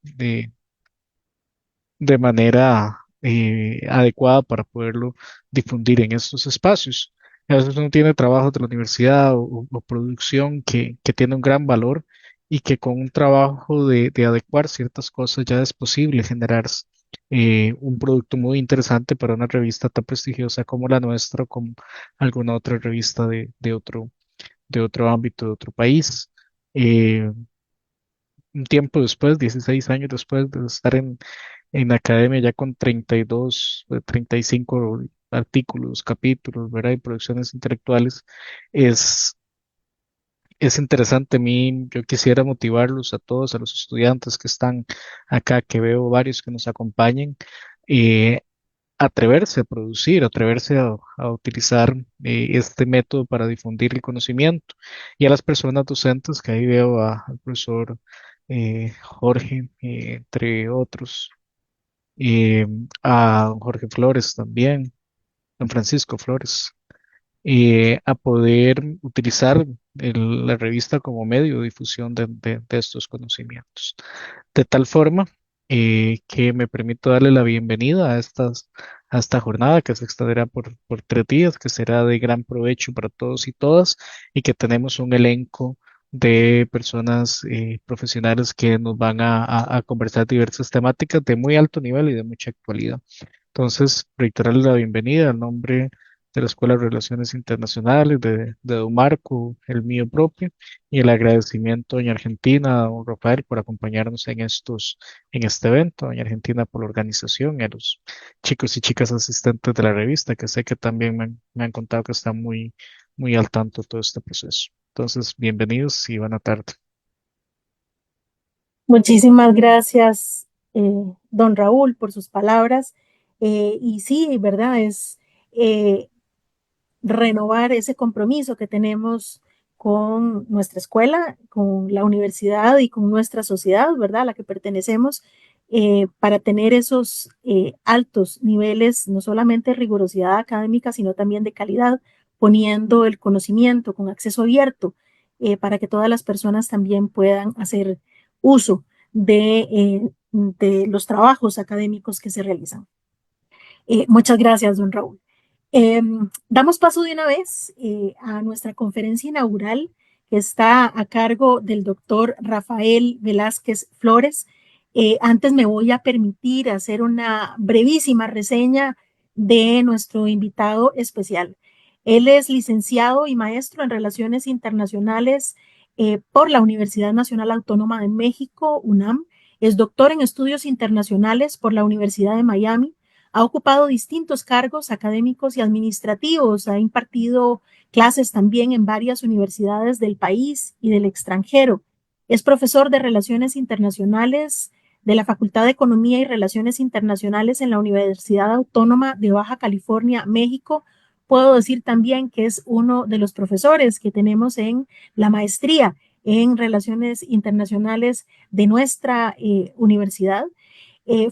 de, de manera adecuada para poderlo difundir en estos espacios. A veces uno tiene trabajos de la universidad o producción que tiene un gran valor y que con un trabajo de adecuar ciertas cosas ya es posible generar un producto muy interesante para una revista tan prestigiosa como la nuestra o como alguna otra revista de otro ámbito, de otro país. Eh, un tiempo después, 16 años después de estar en la academia ya con 32, 35 artículos, capítulos, ¿verdad? Y producciones intelectuales, es, es interesante. A mí, yo quisiera motivarlos a todos, a los estudiantes que están acá, que veo varios que nos acompañen, eh, atreverse a producir, atreverse a utilizar este método para difundir el conocimiento. Y a las personas docentes, que ahí veo al profesor Jorge, entre otros, eh, a don Jorge Flores también, don Francisco Flores, a poder utilizar la revista como medio de difusión de estos conocimientos. De tal forma que me permito darle la bienvenida a esta jornada que se extenderá por 3 días, que será de gran provecho para todos y todas, y que tenemos un elenco de personas profesionales que nos van a conversar diversas temáticas de muy alto nivel y de mucha actualidad. Entonces, reiterarle la bienvenida al nombre de la Escuela de Relaciones Internacionales, de don Marco, el mío propio, y el agradecimiento a doña Argentina, a don Rafael, por acompañarnos en este evento, a doña Argentina por la organización, y a los chicos y chicas asistentes de la revista, que sé que también me han contado que están muy al tanto de todo este proceso. Entonces, bienvenidos y buena tarde. Muchísimas gracias, don Raúl, por sus palabras. Y sí, ¿verdad? Es eh, renovar ese compromiso que tenemos con nuestra escuela, con la universidad y con nuestra sociedad, ¿verdad? A la que pertenecemos, para tener esos altos niveles, no solamente de rigurosidad académica, sino también de calidad, poniendo el conocimiento con acceso abierto, para que todas las personas también puedan hacer uso de los trabajos académicos que se realizan. Muchas gracias, don Raúl. Damos paso de una vez a nuestra conferencia inaugural que está a cargo del doctor Rafael Velázquez Flores. Antes me voy a permitir hacer una brevísima reseña de nuestro invitado especial. Él es licenciado y maestro en Relaciones Internacionales por la Universidad Nacional Autónoma de México, UNAM. Es doctor en Estudios Internacionales por la Universidad de Miami. Ha ocupado distintos cargos académicos y administrativos, ha impartido clases también en varias universidades del país y del extranjero. Es profesor de Relaciones Internacionales de la Facultad de Economía y Relaciones Internacionales en la Universidad Autónoma de Baja California, México. Puedo decir también que es uno de los profesores que tenemos en la maestría en Relaciones Internacionales de nuestra universidad.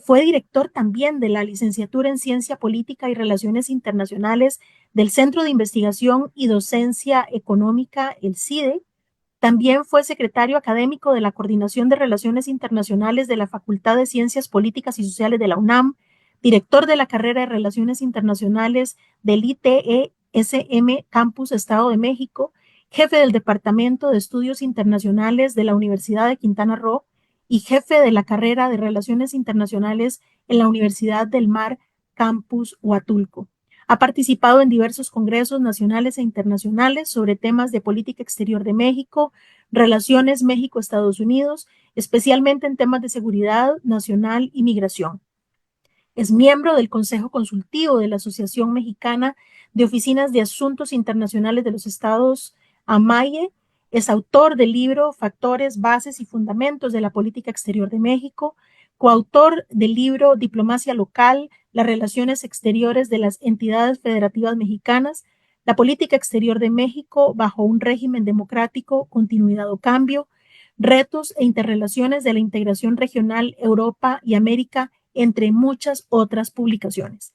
Fue director también de la licenciatura en Ciencia Política y Relaciones Internacionales del Centro de Investigación y Docencia Económica, el CIDE. También fue secretario académico de la Coordinación de Relaciones Internacionales de la Facultad de Ciencias Políticas y Sociales de la UNAM, director de la carrera de Relaciones Internacionales del ITESM Campus Estado de México, jefe del Departamento de Estudios Internacionales de la Universidad de Quintana Roo y jefe de la carrera de Relaciones Internacionales en la Universidad del Mar Campus Huatulco. Ha participado en diversos congresos nacionales e internacionales sobre temas de política exterior de México, relaciones México-Estados Unidos, especialmente en temas de seguridad nacional y migración. Es miembro del Consejo Consultivo de la Asociación Mexicana de Oficinas de Asuntos Internacionales de los Estados, AMAIE. Es autor del libro Factores, Bases y Fundamentos de la Política Exterior de México, coautor del libro Diplomacia Local, las relaciones exteriores de las entidades federativas mexicanas, la política exterior de México bajo un régimen democrático, continuidad o cambio, retos e interrelaciones de la integración regional Europa y América, entre muchas otras publicaciones.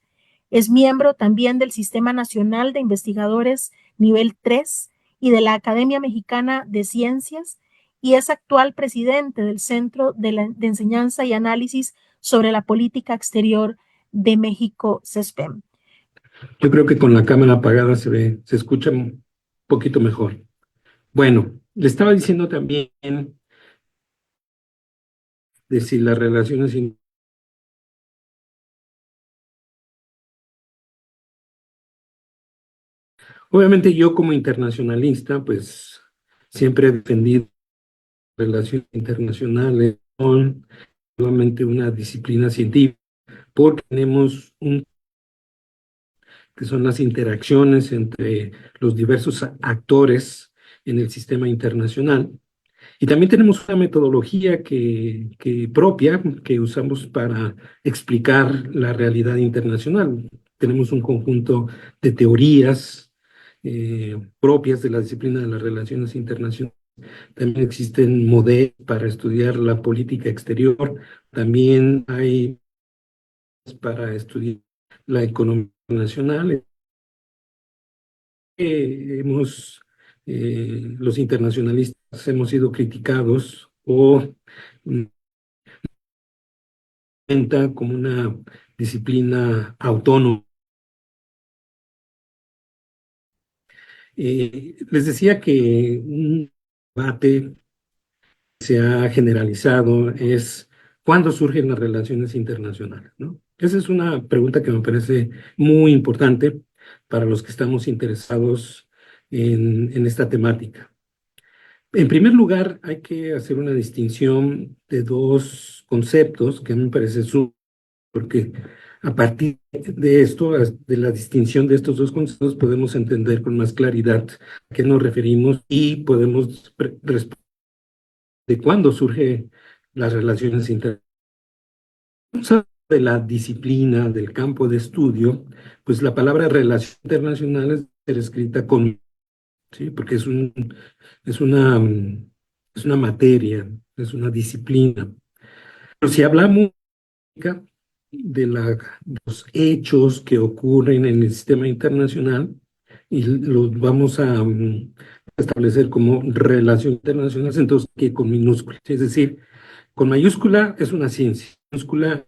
Es miembro también del Sistema Nacional de Investigadores Nivel 3 y de la Academia Mexicana de Ciencias y es actual presidente del Centro de Enseñanza y Análisis sobre la Política Exterior de México, CESPEM. Yo creo que con la cámara apagada se escucha un poquito mejor. Bueno, le estaba diciendo también de si las relaciones, obviamente yo como internacionalista, pues siempre he defendido relaciones internacionales con nuevamente una disciplina científica, porque tenemos que son las interacciones entre los diversos actores en el sistema internacional. Y también tenemos una metodología propia que usamos para explicar la realidad internacional. Tenemos un conjunto de teorías propias de la disciplina de las relaciones internacionales. También existen modelos para estudiar la política exterior. También hay para estudiar la economía nacional. Los internacionalistas hemos sido criticados o como una disciplina autónoma. Les decía que un debate se ha generalizado es ¿cuándo surgen las relaciones internacionales? ¿No? Esa es una pregunta que me parece muy importante para los que estamos interesados en esta temática. En primer lugar, hay que hacer una distinción de dos conceptos que a mí me parece porque a partir de esto, de la distinción de estos dos conceptos, podemos entender con más claridad a qué nos referimos y podemos responder de cuándo surgen las relaciones internacionales. De la disciplina, del campo de estudio, pues la palabra relaciones internacionales es escrita con, ¿sí? Porque es una, es una materia, es una disciplina. Pero si hablamos de los hechos que ocurren en el sistema internacional y los vamos a establecer como relaciones internacionales, entonces que con minúsculas, es decir, con mayúscula es una ciencia, minúscula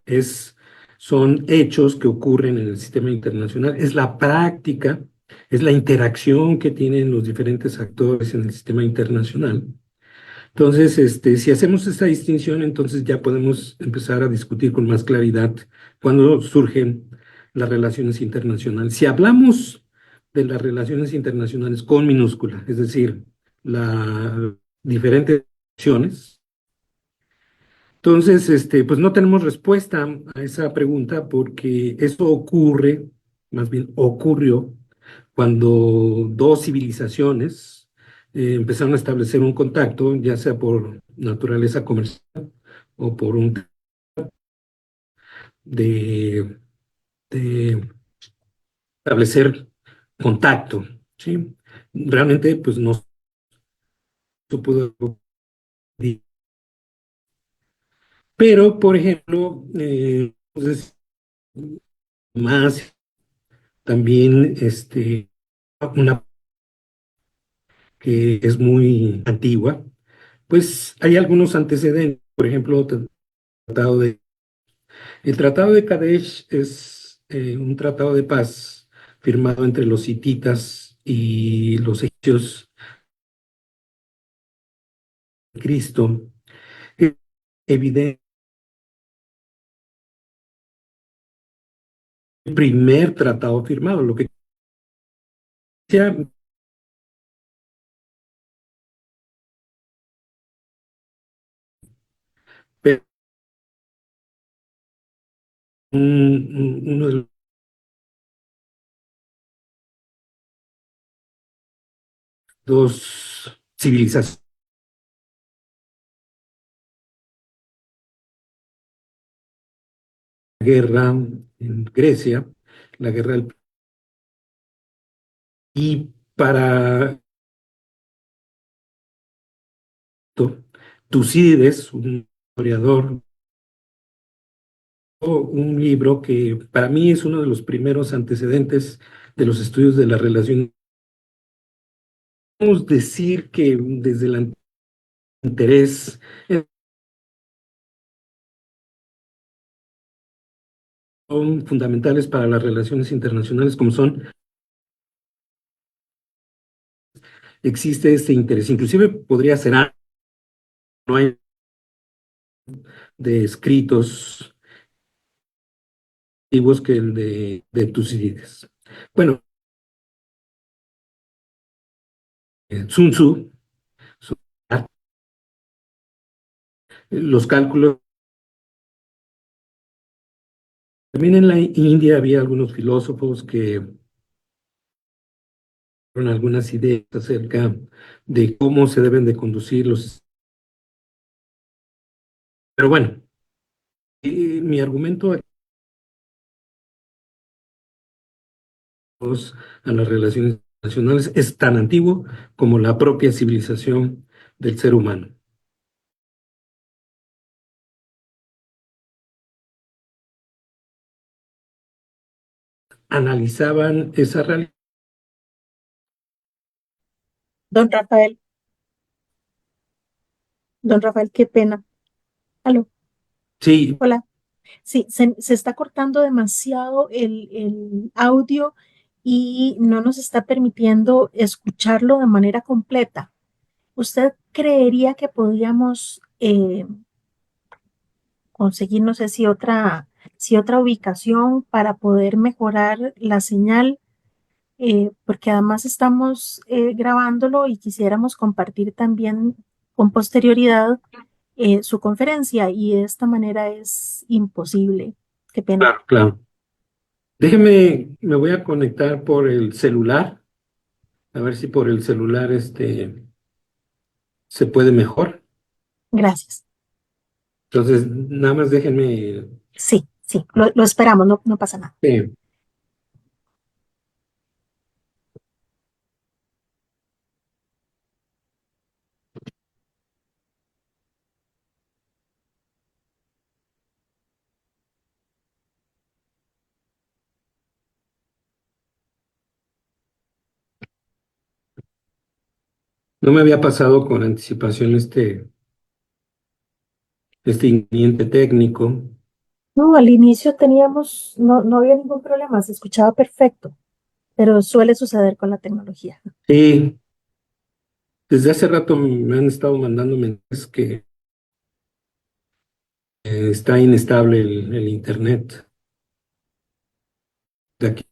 son hechos que ocurren en el sistema internacional, es la práctica, es la interacción que tienen los diferentes actores en el sistema internacional. Entonces, si hacemos esta distinción, entonces ya podemos empezar a discutir con más claridad cuándo surgen las relaciones internacionales. Si hablamos de las relaciones internacionales con minúscula, es decir, las diferentes acciones, entonces, pues no tenemos respuesta a esa pregunta porque eso ocurre, más bien ocurrió, cuando dos civilizaciones empezaron a establecer un contacto, ya sea por naturaleza comercial o por un de, de establecer contacto, ¿sí? Realmente, pues no se pudo. Pero, por ejemplo, pues, más también una que es muy antigua, pues hay algunos antecedentes. Por ejemplo, tratado de, el Tratado de Kadesh es un tratado de paz firmado entre los hititas y los egipcios de Cristo. Es evidente, el primer tratado firmado, lo que sea uno de los dos civilizaciones, la guerra en Grecia, la guerra del... Y para Tucídides, un historiador, un libro que para mí es uno de los primeros antecedentes de los estudios de la relación. Podemos decir que desde la interés son fundamentales para las relaciones internacionales, como son, existe este interés, inclusive podría ser algo, no hay de escritos antiguos que el de Tucídides. Bueno, Sun Tzu, su- los cálculos. También en la India había algunos filósofos que dieron algunas ideas acerca de cómo se deben de conducir los. Pero bueno, mi argumento a las relaciones internacionales es tan antiguo como la propia civilización del ser humano. Analizaban esa realidad. Don Rafael, don Rafael, qué pena. Aló, Sí, hola. Sí, se está cortando demasiado el audio y no nos está permitiendo escucharlo de manera completa. ¿Usted creería que podíamos conseguir, no sé si otra ubicación para poder mejorar la señal? Porque además estamos grabándolo y quisiéramos compartir también con posterioridad su conferencia y de esta manera es imposible. Qué pena. claro, claro. Déjeme, me voy a conectar por el celular, a ver si por el celular se puede mejor. Gracias. Entonces, nada más déjenme. Sí, sí, lo esperamos, no, no pasa nada. No me había pasado con anticipación este inconveniente técnico. No, al inicio teníamos, no, no había ningún problema, se escuchaba perfecto, pero suele suceder con la tecnología. Sí, desde hace rato me han estado mandando mensajes que está inestable el internet de aquí.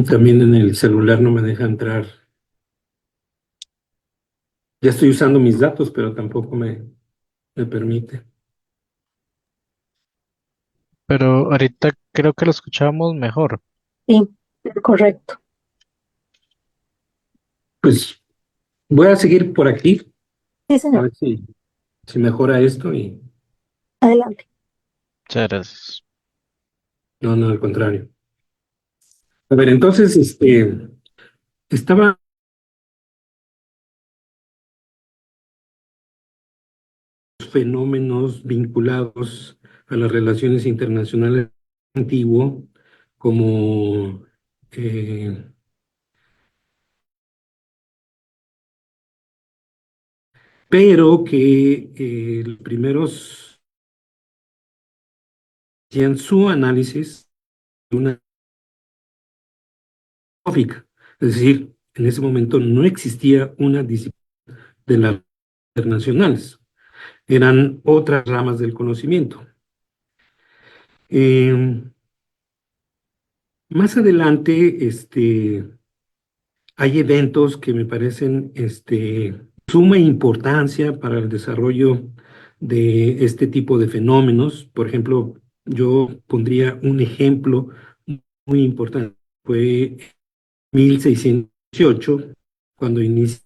También en el celular no me deja entrar. Ya estoy usando mis datos, pero tampoco me permite. Pero ahorita creo que lo escuchamos mejor. Sí, correcto. Pues voy a seguir por aquí, Sí, a señor. ver si mejora esto y Adelante. Muchas gracias. no, no, al contrario. A ver, entonces, estaba fenómenos vinculados a las relaciones internacionales antiguo, como eh, pero que los primeros hacían su análisis de una lógica, es decir, en ese momento no existía una disciplina de las internacionales, eran otras ramas del conocimiento. Más adelante, hay eventos que me parecen suma importancia para el desarrollo de este tipo de fenómenos. Por ejemplo, yo pondría un ejemplo muy importante. Fue 1618, cuando inicia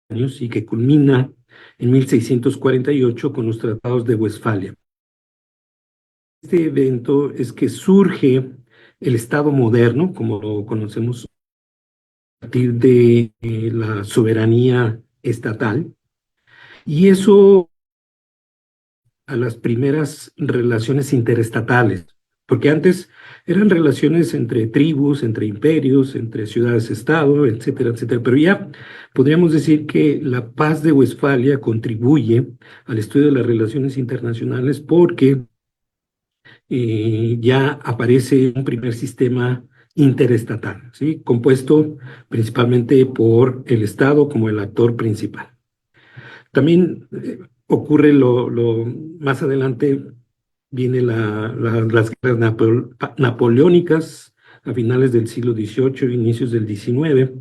años y que culmina en 1648 con los tratados de Westfalia. Este evento es que surge el Estado moderno, como lo conocemos, a partir de la soberanía estatal, y eso a las primeras relaciones interestatales, porque antes eran relaciones entre tribus, entre imperios, entre ciudades-estado, etcétera, etcétera. Pero ya podríamos decir que la paz de Westfalia contribuye al estudio de las relaciones internacionales porque ya aparece un primer sistema interestatal, ¿sí? Compuesto principalmente por el Estado como el actor principal. También ocurre más adelante, viene las guerras napoleónicas a finales del siglo XVIII, inicios del XIX.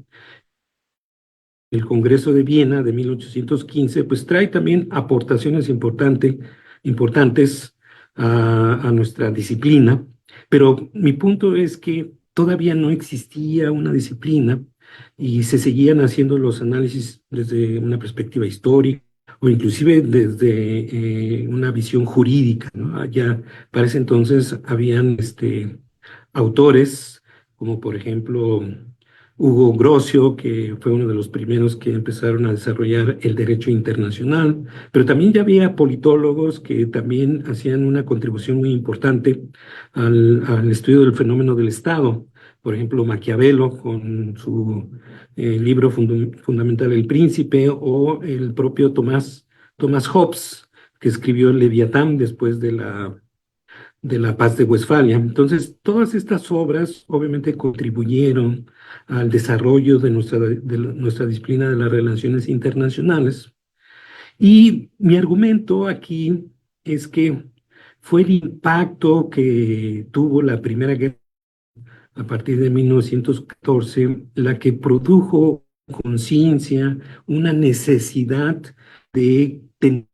El Congreso de Viena de 1815, pues trae también aportaciones importantes a nuestra disciplina, pero mi punto es que todavía no existía una disciplina y se seguían haciendo los análisis desde una perspectiva histórica o inclusive desde una visión jurídica, ¿no? Ya para ese entonces habían autores como por ejemplo Hugo Grocio, que fue uno de los primeros que empezaron a desarrollar el derecho internacional, pero también ya había politólogos que también hacían una contribución muy importante al estudio del fenómeno del Estado. Por ejemplo, Maquiavelo con su libro fundamental El Príncipe, o el propio Thomas Hobbes, que escribió el Leviatán después de la Paz de Westfalia. Entonces, todas estas obras obviamente contribuyeron al desarrollo de nuestra disciplina de las relaciones internacionales. Y mi argumento aquí es que fue el impacto que tuvo la Primera Guerra a partir de 1914 la que produjo conciencia, una necesidad de tener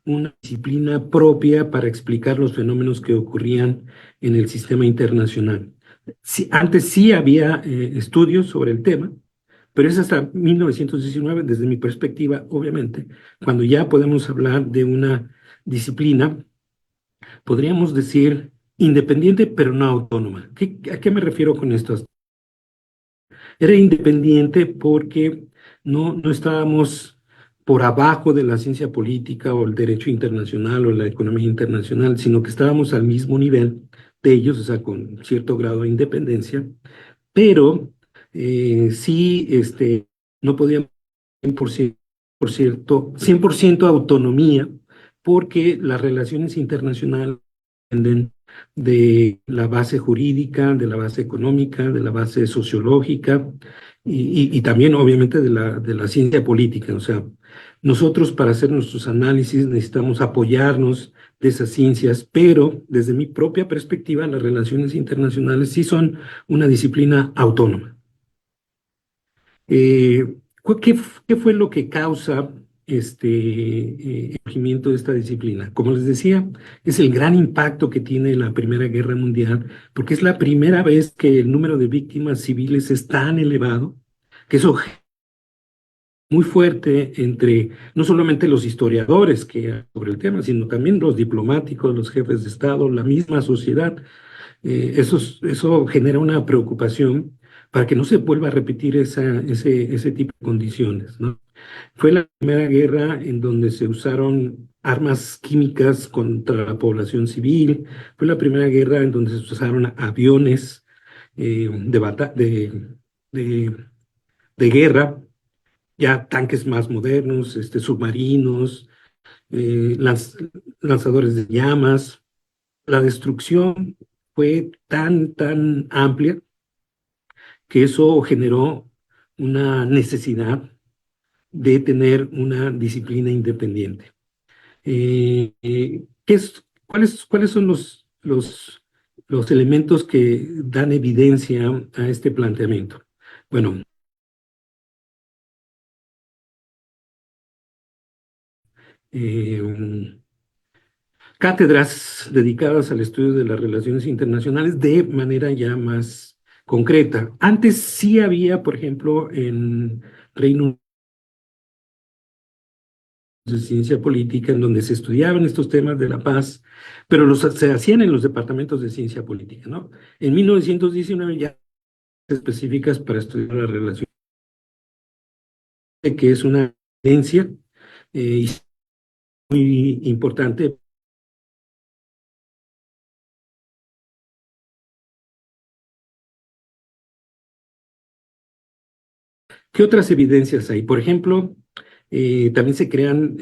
una disciplina propia para explicar los fenómenos que ocurrían en el sistema internacional. Sí, antes sí había estudios sobre el tema, pero es hasta 1919, desde mi perspectiva, obviamente, cuando ya podemos hablar de una disciplina, podríamos decir independiente, pero no autónoma. ¿A qué me refiero con esto? Era independiente porque no estábamos por abajo de la ciencia política o el derecho internacional o la economía internacional, sino que estábamos al mismo nivel de ellos, o sea, con cierto grado de independencia, pero sí, no podíamos 100%, 100% autonomía, porque las relaciones internacionales dependen de la base jurídica, de la base económica, de la base sociológica y también obviamente de la ciencia política. O sea, nosotros para hacer nuestros análisis necesitamos apoyarnos de esas ciencias, pero desde mi propia perspectiva, las relaciones internacionales sí son una disciplina autónoma. ¿Qué fue lo que causa el surgimiento de esta disciplina? Como les decía, es el gran impacto que tiene la Primera Guerra Mundial, porque es la primera vez que el número de víctimas civiles es tan elevado, que eso muy fuerte entre no solamente los historiadores que sobre el tema, sino también los diplomáticos, los jefes de Estado, la misma sociedad. Eso genera una preocupación para que no se vuelva a repetir ese tipo de condiciones, ¿no? Fue la primera guerra en donde se usaron armas químicas contra la población civil, fue la primera guerra en donde se usaron aviones de, de guerra, ya tanques más modernos, submarinos, lanzadores de llamas. La destrucción fue tan amplia que eso generó una necesidad de tener una disciplina independiente. ¿Cuáles son los los, los elementos que dan evidencia a este planteamiento. Bueno, cátedras dedicadas al estudio de las relaciones internacionales de manera ya más concreta. Antes sí había, por ejemplo, en Reino Unido, de ciencia política, en donde se estudiaban estos temas de la paz, pero se hacían en los departamentos de ciencia política, ¿no? En 1919 ya específicas para estudiar la relación, que es una evidencia muy importante. ¿Qué otras evidencias hay? Por ejemplo, también se crean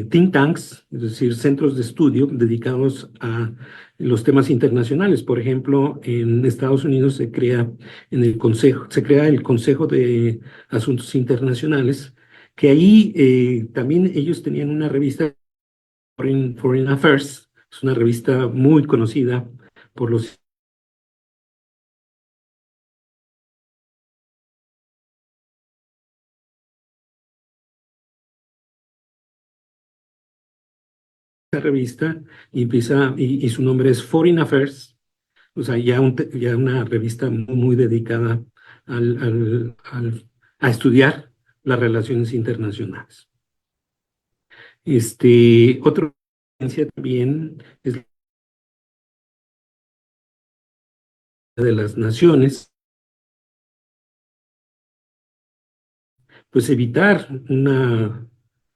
think tanks, es decir, centros de estudio dedicados a los temas internacionales. Por ejemplo, en Estados Unidos se crea el Consejo de Asuntos Internacionales, que ahí también ellos tenían una revista, Foreign Affairs, es una revista muy conocida por los revista y y su nombre es Foreign Affairs, o sea, ya una revista muy dedicada a estudiar las relaciones internacionales. Otra evidencia también es la de las naciones, pues evitar una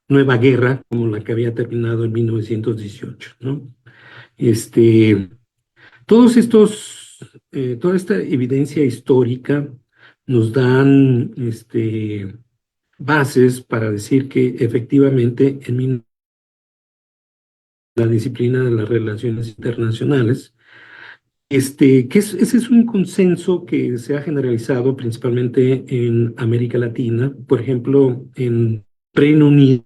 nueva guerra como la que había terminado en 1918, ¿no? Todos estos, toda esta evidencia histórica nos dan bases para decir que efectivamente la disciplina de las relaciones internacionales, ese es un consenso que se ha generalizado principalmente en América Latina, por ejemplo, en Reino Unido,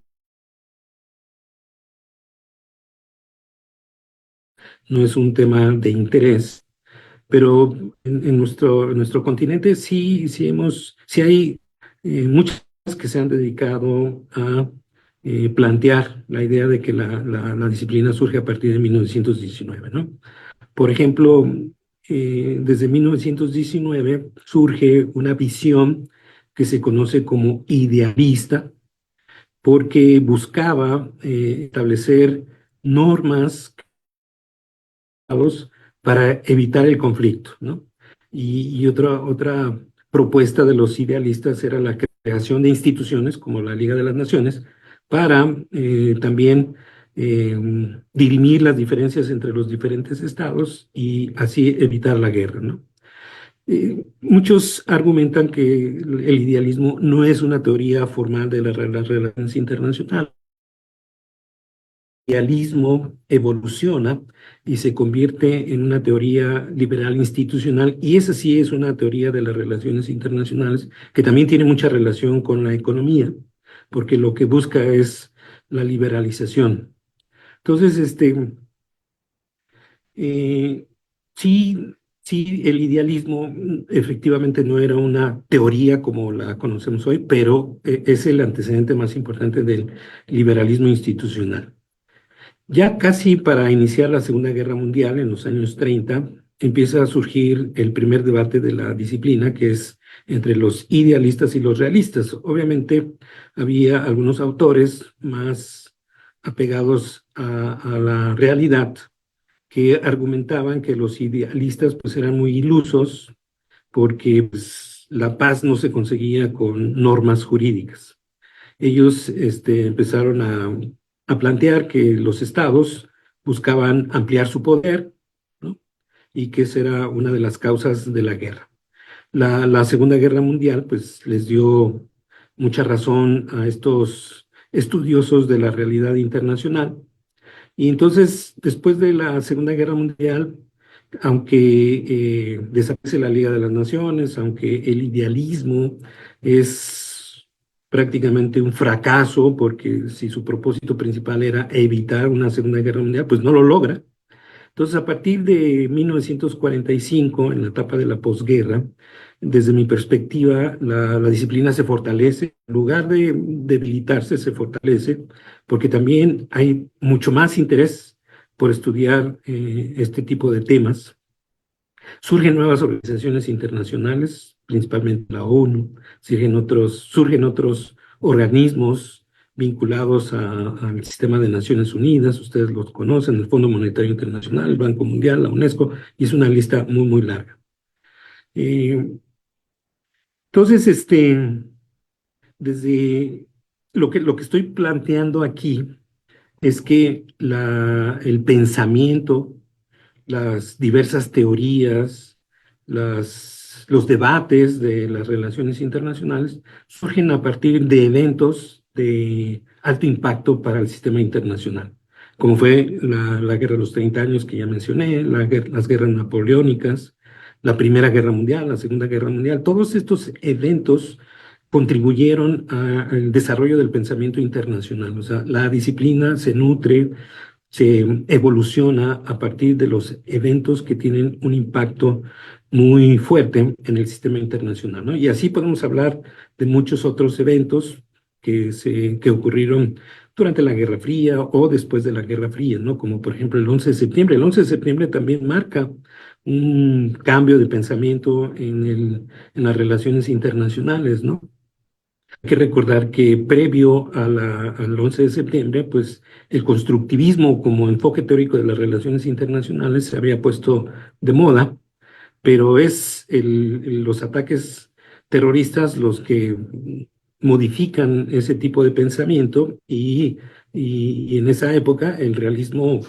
no es un tema de interés, pero en nuestro continente sí hay muchas que se han dedicado a plantear la idea de que la disciplina surge a partir de 1919, ¿no? Por ejemplo, desde 1919 surge una visión que se conoce como idealista, porque buscaba establecer normas para evitar el conflicto, ¿no? Y otra propuesta de los idealistas era la creación de instituciones como la Liga de las Naciones para también dirimir las diferencias entre los diferentes estados y así evitar la guerra, ¿no? Muchos argumentan que el idealismo no es una teoría formal de las relaciones internacionales. Idealismo evoluciona y se convierte en una teoría liberal institucional, y esa sí es una teoría de las relaciones internacionales que también tiene mucha relación con la economía, porque lo que busca es la liberalización. Entonces, eh, sí, sí, el idealismo efectivamente no era una teoría como la conocemos hoy, pero es el antecedente más importante del liberalismo institucional. Ya casi para iniciar la Segunda Guerra Mundial, en los años 30, empieza a surgir el primer debate de la disciplina, que es entre los idealistas y los realistas. Obviamente había algunos autores más apegados a la realidad que argumentaban que los idealistas pues eran muy ilusos porque pues, la paz no se conseguía con normas jurídicas. Ellos empezaron a plantear que los estados buscaban ampliar su poder, ¿no? Y que esa era una de las causas de la guerra. La Segunda Guerra Mundial, pues, les dio mucha razón a estos estudiosos de la realidad internacional. Y entonces, después de la Segunda Guerra Mundial, aunque desaparece la Liga de las Naciones, aunque el idealismo es prácticamente un fracaso, porque si su propósito principal era evitar una Segunda Guerra Mundial, pues no lo logra. Entonces, a partir de 1945, en la etapa de la posguerra, desde mi perspectiva, la disciplina se fortalece, en lugar de debilitarse, se fortalece, porque también hay mucho más interés por estudiar este tipo de temas. Surgen nuevas organizaciones internacionales, principalmente la ONU, surgen otros organismos vinculados al sistema de Naciones Unidas, ustedes los conocen, el Fondo Monetario Internacional, el Banco Mundial, la UNESCO, y es una lista muy, muy larga. Eh, entonces, desde lo que estoy planteando aquí es que el pensamiento, las diversas teorías, los debates de las relaciones internacionales surgen a partir de eventos de alto impacto para el sistema internacional, como fue la Guerra de los 30 años que ya mencioné, las guerras napoleónicas, la Primera Guerra Mundial, la Segunda Guerra Mundial. Todos estos eventos contribuyeron al desarrollo del pensamiento internacional. O sea, la disciplina se nutre, se evoluciona a partir de los eventos que tienen un impacto muy fuerte en el sistema internacional, ¿no? Y así podemos hablar de muchos otros eventos que ocurrieron durante la Guerra Fría o después de la Guerra Fría, ¿no? Como por ejemplo el 11 de septiembre. El 11 de septiembre también marca un cambio de pensamiento en las relaciones internacionales, ¿no? Hay que recordar que previo al 11 de septiembre, pues el constructivismo como enfoque teórico de las relaciones internacionales se había puesto de moda, pero es los ataques terroristas los que modifican ese tipo de pensamiento y en esa época el realismo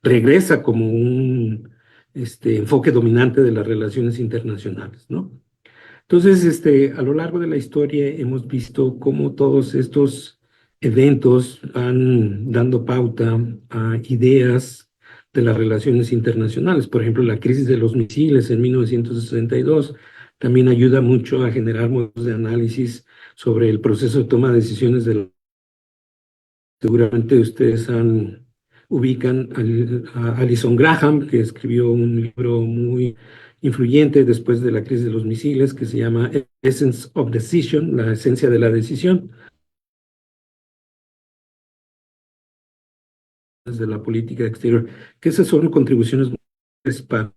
regresa como un enfoque dominante de las relaciones internacionales, ¿no? Entonces, a lo largo de la historia hemos visto cómo todos estos eventos van dando pauta a ideas de las relaciones internacionales. Por ejemplo, la crisis de los misiles en 1962 también ayuda mucho a generar modelos de análisis sobre el proceso de toma de decisiones seguramente ustedes ubican a Alison Graham, que escribió un libro muy influyente después de la crisis de los misiles, que se llama Essence of Decision, la esencia de la decisión, de la política exterior, que esas son contribuciones para,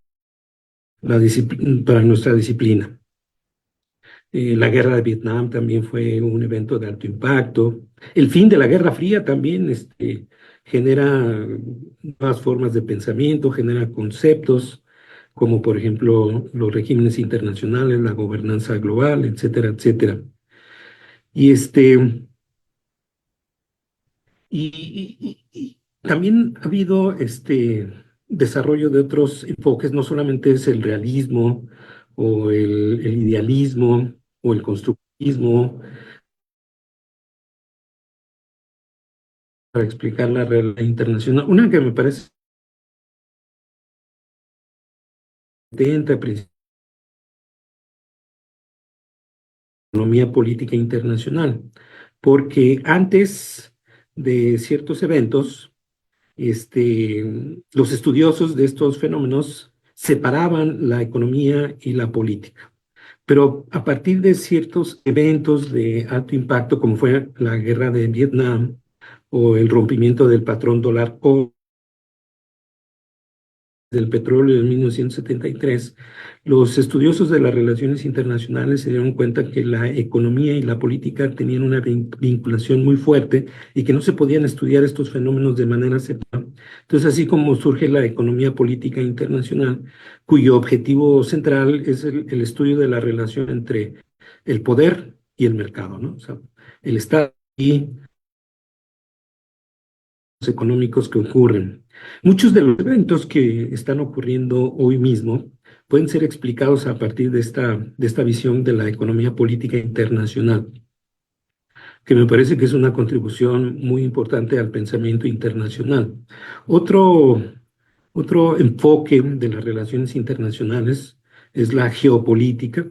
para nuestra disciplina. La guerra de Vietnam también fue un evento de alto impacto. El fin de la Guerra Fría también genera nuevas formas de pensamiento, genera conceptos como por ejemplo los regímenes internacionales, la gobernanza global, etcétera, etcétera. Y y también ha habido desarrollo de otros enfoques, no solamente es el realismo o el idealismo o el constructivismo para explicar la realidad internacional. Una que me parece entra economía política internacional, porque antes de ciertos eventos, los estudiosos de estos fenómenos separaban la economía y la política. Pero a partir de ciertos eventos de alto impacto, como fue la guerra de Vietnam o el rompimiento del patrón dólar o del petróleo en 1973, los estudiosos de las relaciones internacionales se dieron cuenta que la economía y la política tenían una vinculación muy fuerte y que no se podían estudiar estos fenómenos de manera separada. Entonces, así como surge la economía política internacional, cuyo objetivo central es el estudio de la relación entre el poder y el mercado, ¿no? O sea, el Estado y económicos que ocurren. Muchos de los eventos que están ocurriendo hoy mismo pueden ser explicados a partir de esta visión de la economía política internacional, que me parece que es una contribución muy importante al pensamiento internacional. Otro, otro enfoque de las relaciones internacionales es la geopolítica.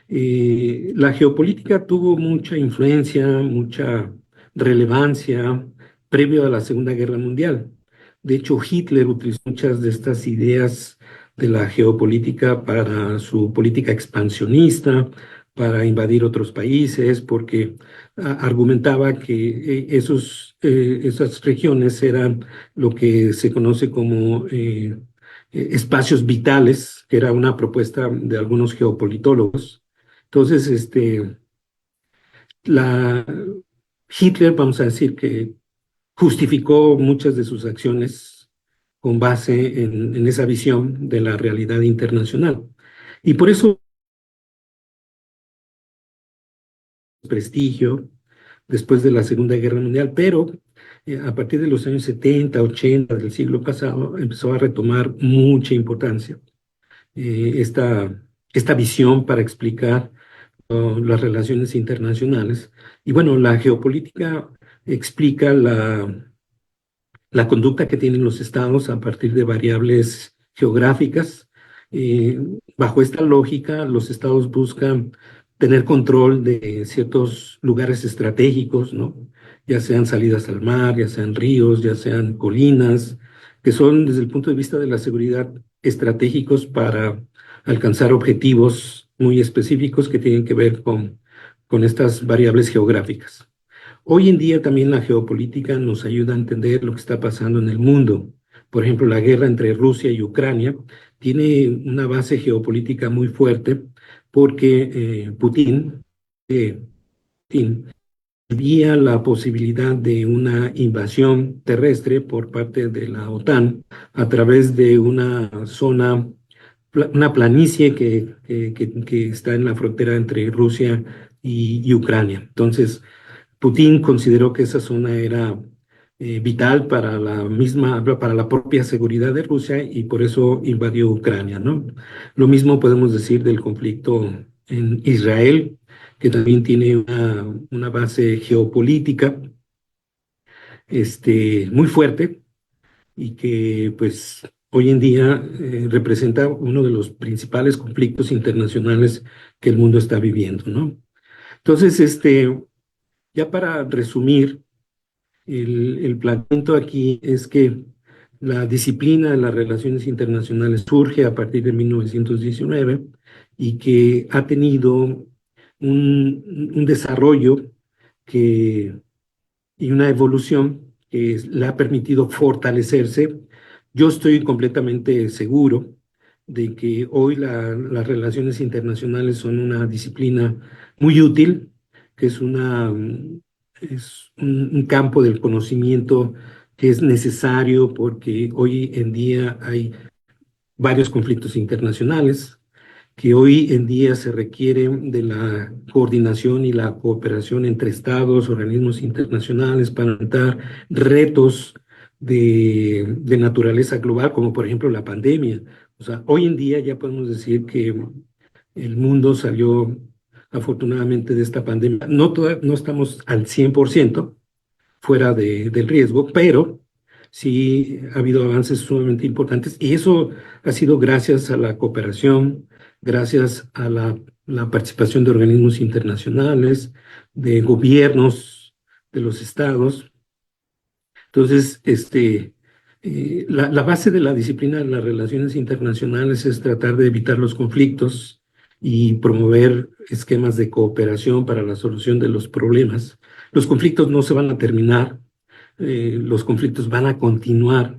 La geopolítica tuvo mucha influencia, mucha relevancia previo a la Segunda Guerra Mundial, De hecho, Hitler utilizó muchas de estas ideas de la geopolítica para su política expansionista, para invadir otros países, porque argumentaba que esas regiones eran lo que se conoce como espacios vitales, que era una propuesta de algunos geopolitólogos. Entonces, la, Hitler, vamos a decir que justificó muchas de sus acciones con base en esa visión de la realidad internacional. Y por eso prestigio después de la Segunda Guerra Mundial, pero a partir de los años 70, 80 del siglo pasado empezó a retomar mucha importancia esta visión para explicar las relaciones internacionales. Y bueno, la geopolítica explica la conducta que tienen los estados a partir de variables geográficas. Eh, Bajo esta lógica, los estados buscan tener control de ciertos lugares estratégicos, ¿no? Ya sean salidas al mar, ya sean ríos, ya sean colinas, que son desde el punto de vista de la seguridad estratégicos para alcanzar objetivos muy específicos que tienen que ver con estas variables geográficas. Hoy en día también la geopolítica nos ayuda a entender lo que está pasando en el mundo. Por ejemplo, la guerra entre Rusia y Ucrania tiene una base geopolítica muy fuerte porque Putin veía la posibilidad de una invasión terrestre por parte de la OTAN a través de una zona, una planicie que está en la frontera entre Rusia y Ucrania. Entonces, Putin consideró que esa zona era vital para para la propia seguridad de Rusia y por eso invadió Ucrania, ¿no? Lo mismo podemos decir del conflicto en Israel, que también tiene una base geopolítica, muy fuerte y que, pues, hoy en día representa uno de los principales conflictos internacionales que el mundo está viviendo, ¿no? Entonces, ya para resumir, el planteamiento aquí es que la disciplina de las relaciones internacionales surge a partir de 1919 y que ha tenido un desarrollo que, y una evolución que le ha permitido fortalecerse. Yo estoy completamente seguro de que hoy las relaciones internacionales son una disciplina muy útil, que es un campo del conocimiento que es necesario porque hoy en día hay varios conflictos internacionales, que hoy en día se requiere de la coordinación y la cooperación entre estados, organismos internacionales para enfrentar retos de naturaleza global, como por ejemplo la pandemia. O sea, hoy en día ya podemos decir que el mundo salió afortunadamente de esta pandemia. No estamos al 100% fuera del riesgo, pero sí ha habido avances sumamente importantes y eso ha sido gracias a la cooperación, gracias a la participación de organismos internacionales, de gobiernos de los estados. Entonces, la base de la disciplina de las relaciones internacionales es tratar de evitar los conflictos y promover esquemas de cooperación para la solución de los problemas. Los conflictos no se van a terminar, los conflictos van a continuar.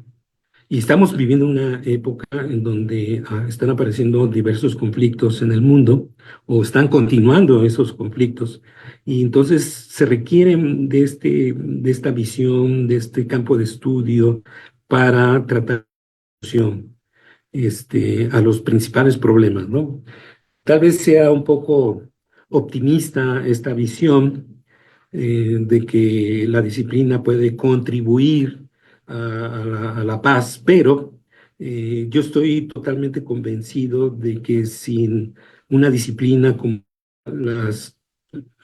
Y estamos viviendo una época en donde están apareciendo diversos conflictos en el mundo o están continuando esos conflictos. Y entonces se requieren de esta visión, de este campo de estudio para tratar solución, a los principales problemas, ¿no? Tal vez sea un poco optimista esta visión de que la disciplina puede contribuir a la paz, pero yo estoy totalmente convencido de que sin una disciplina como las,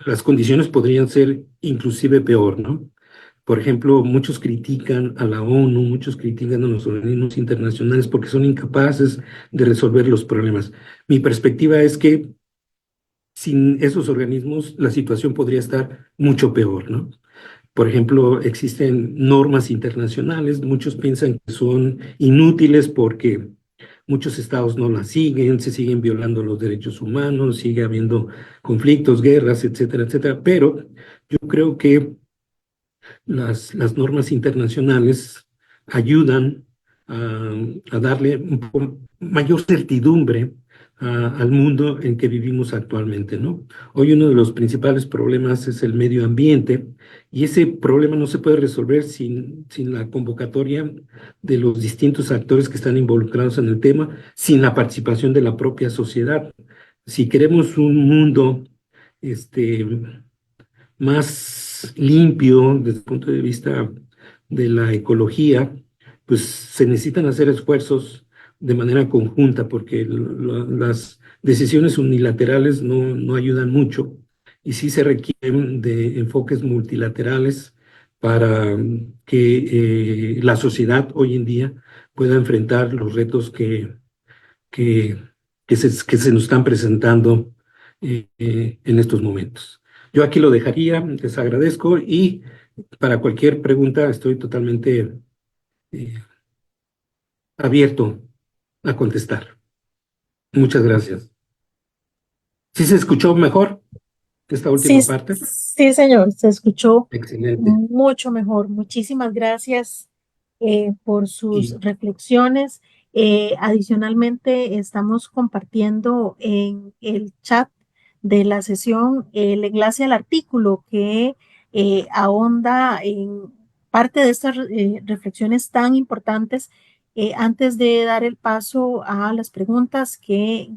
las condiciones podrían ser inclusive peor, ¿no? Por ejemplo, muchos critican a la ONU, muchos critican a los organismos internacionales porque son incapaces de resolver los problemas. Mi perspectiva es que sin esos organismos la situación podría estar mucho peor, ¿no? Por ejemplo, existen normas internacionales, muchos piensan que son inútiles porque muchos estados no las siguen, se siguen violando los derechos humanos, sigue habiendo conflictos, guerras, etcétera, etcétera. Pero yo creo que las normas internacionales ayudan a, a darle mayor certidumbre al mundo en que vivimos actualmente, ¿no? Hoy uno de los principales problemas es el medio ambiente y ese problema no se puede resolver sin la convocatoria de los distintos actores que están involucrados en el tema, sin la participación de la propia sociedad. Si queremos un mundo, este, más limpio desde el punto de vista de la ecología, pues se necesitan hacer esfuerzos de manera conjunta porque las decisiones unilaterales no ayudan mucho y sí se requieren de enfoques multilaterales para que la sociedad hoy en día pueda enfrentar los retos que, que se nos están presentando en estos momentos. Yo aquí lo dejaría, les agradezco y para cualquier pregunta estoy totalmente eh, abierto a contestar. Muchas gracias. ¿Sí se escuchó mejor esta Sí, última parte? sí, señor, se escuchó Excelente. mucho mejor. Muchísimas gracias por sus Y reflexiones. Adicionalmente, estamos compartiendo en el chat de la sesión el enlace al artículo que ahonda en parte de estas reflexiones tan importantes. Antes de dar el paso a las preguntas que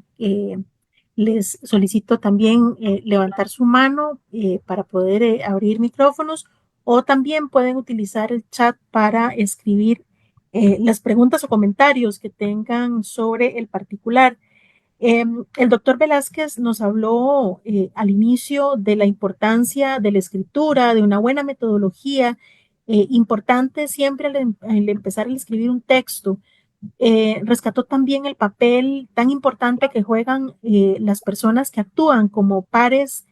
les solicito también levantar su mano para poder abrir micrófonos o también pueden utilizar el chat para escribir las preguntas o comentarios que tengan sobre el particular. El doctor Velázquez nos habló al inicio de la importancia de la escritura, de una buena metodología, importante siempre al empezar a escribir un texto. Rescató también el papel tan importante que juegan las personas que actúan como pares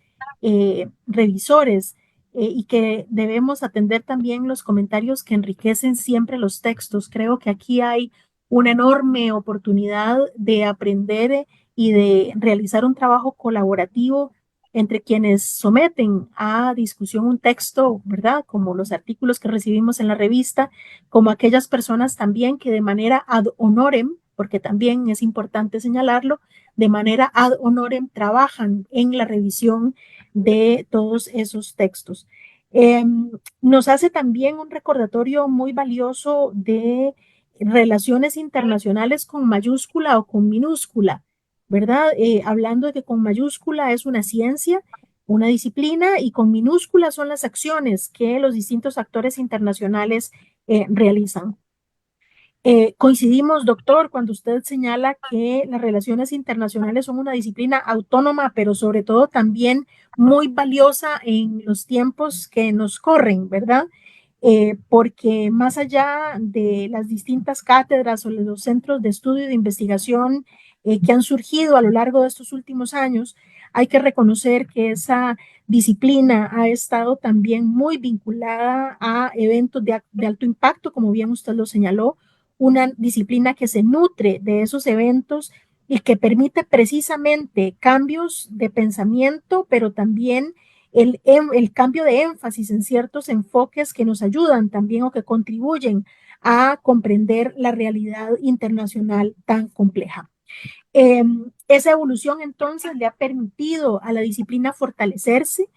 revisores y que debemos atender también los comentarios que enriquecen siempre los textos. Creo que aquí hay una enorme oportunidad de aprender y de realizar un trabajo colaborativo entre quienes someten a discusión un texto, ¿verdad? Como los artículos que recibimos en la revista, como aquellas personas también que de manera ad honorem, porque también es importante señalarlo, de manera ad honorem trabajan en la revisión de todos esos textos. Eh, Nos hace también un recordatorio muy valioso de relaciones internacionales con mayúscula o con minúscula, ¿verdad? Hablando de que con mayúscula es una ciencia, una disciplina y con minúscula son las acciones que los distintos actores internacionales realizan. Coincidimos, doctor, cuando usted señala que las relaciones internacionales son una disciplina autónoma, pero sobre todo también muy valiosa en los tiempos que nos corren, ¿verdad? Porque más allá de las distintas cátedras o de los centros de estudio y de investigación que han surgido a lo largo de estos últimos años, hay que reconocer que esa disciplina ha estado también muy vinculada a eventos de alto impacto, como bien usted lo señaló, una disciplina que se nutre de esos eventos y que permite precisamente cambios de pensamiento, pero también el cambio de énfasis en ciertos enfoques que nos ayudan también o que contribuyen a comprender la realidad internacional tan compleja. Esa evolución entonces le ha permitido a la disciplina fortalecerse,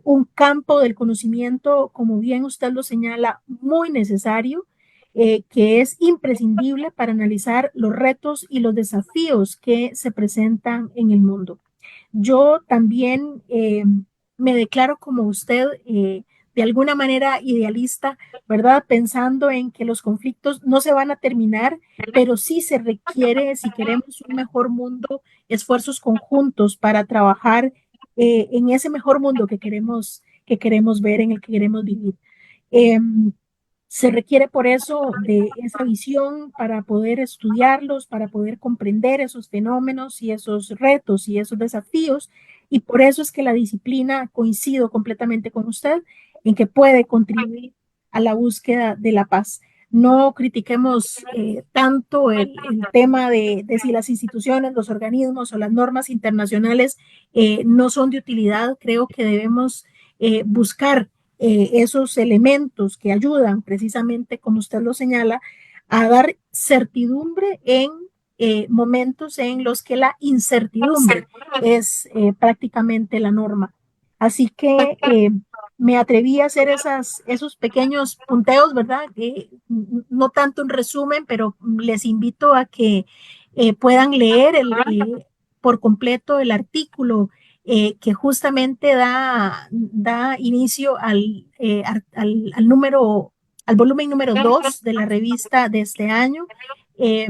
un campo del conocimiento, como bien usted lo señala, muy necesario, que es imprescindible para analizar los retos y los desafíos que se presentan en el mundo. Yo también me declaro como usted, de alguna manera idealista, ¿verdad? Pensando en que los conflictos no se van a terminar, pero sí se requiere, si queremos un mejor mundo, esfuerzos conjuntos para trabajar en ese mejor mundo que queremos ver, en el que queremos vivir. Se requiere por eso de esa visión para poder estudiarlos, para poder comprender esos fenómenos y esos retos y esos desafíos. Y por eso es que la disciplina, coincido completamente con usted, en que puede contribuir a la búsqueda de la paz. No critiquemos tanto el tema de si las instituciones, los organismos o las normas internacionales no son de utilidad. Creo que debemos buscar esos elementos que ayudan precisamente, como usted lo señala, a dar certidumbre en momentos en los que la incertidumbre es prácticamente la norma. Así que me atreví a hacer esos pequeños punteos, ¿verdad? No tanto un resumen, pero les invito a que puedan leer por completo el artículo que justamente da inicio al volumen número 2 de la revista de este año. Eh,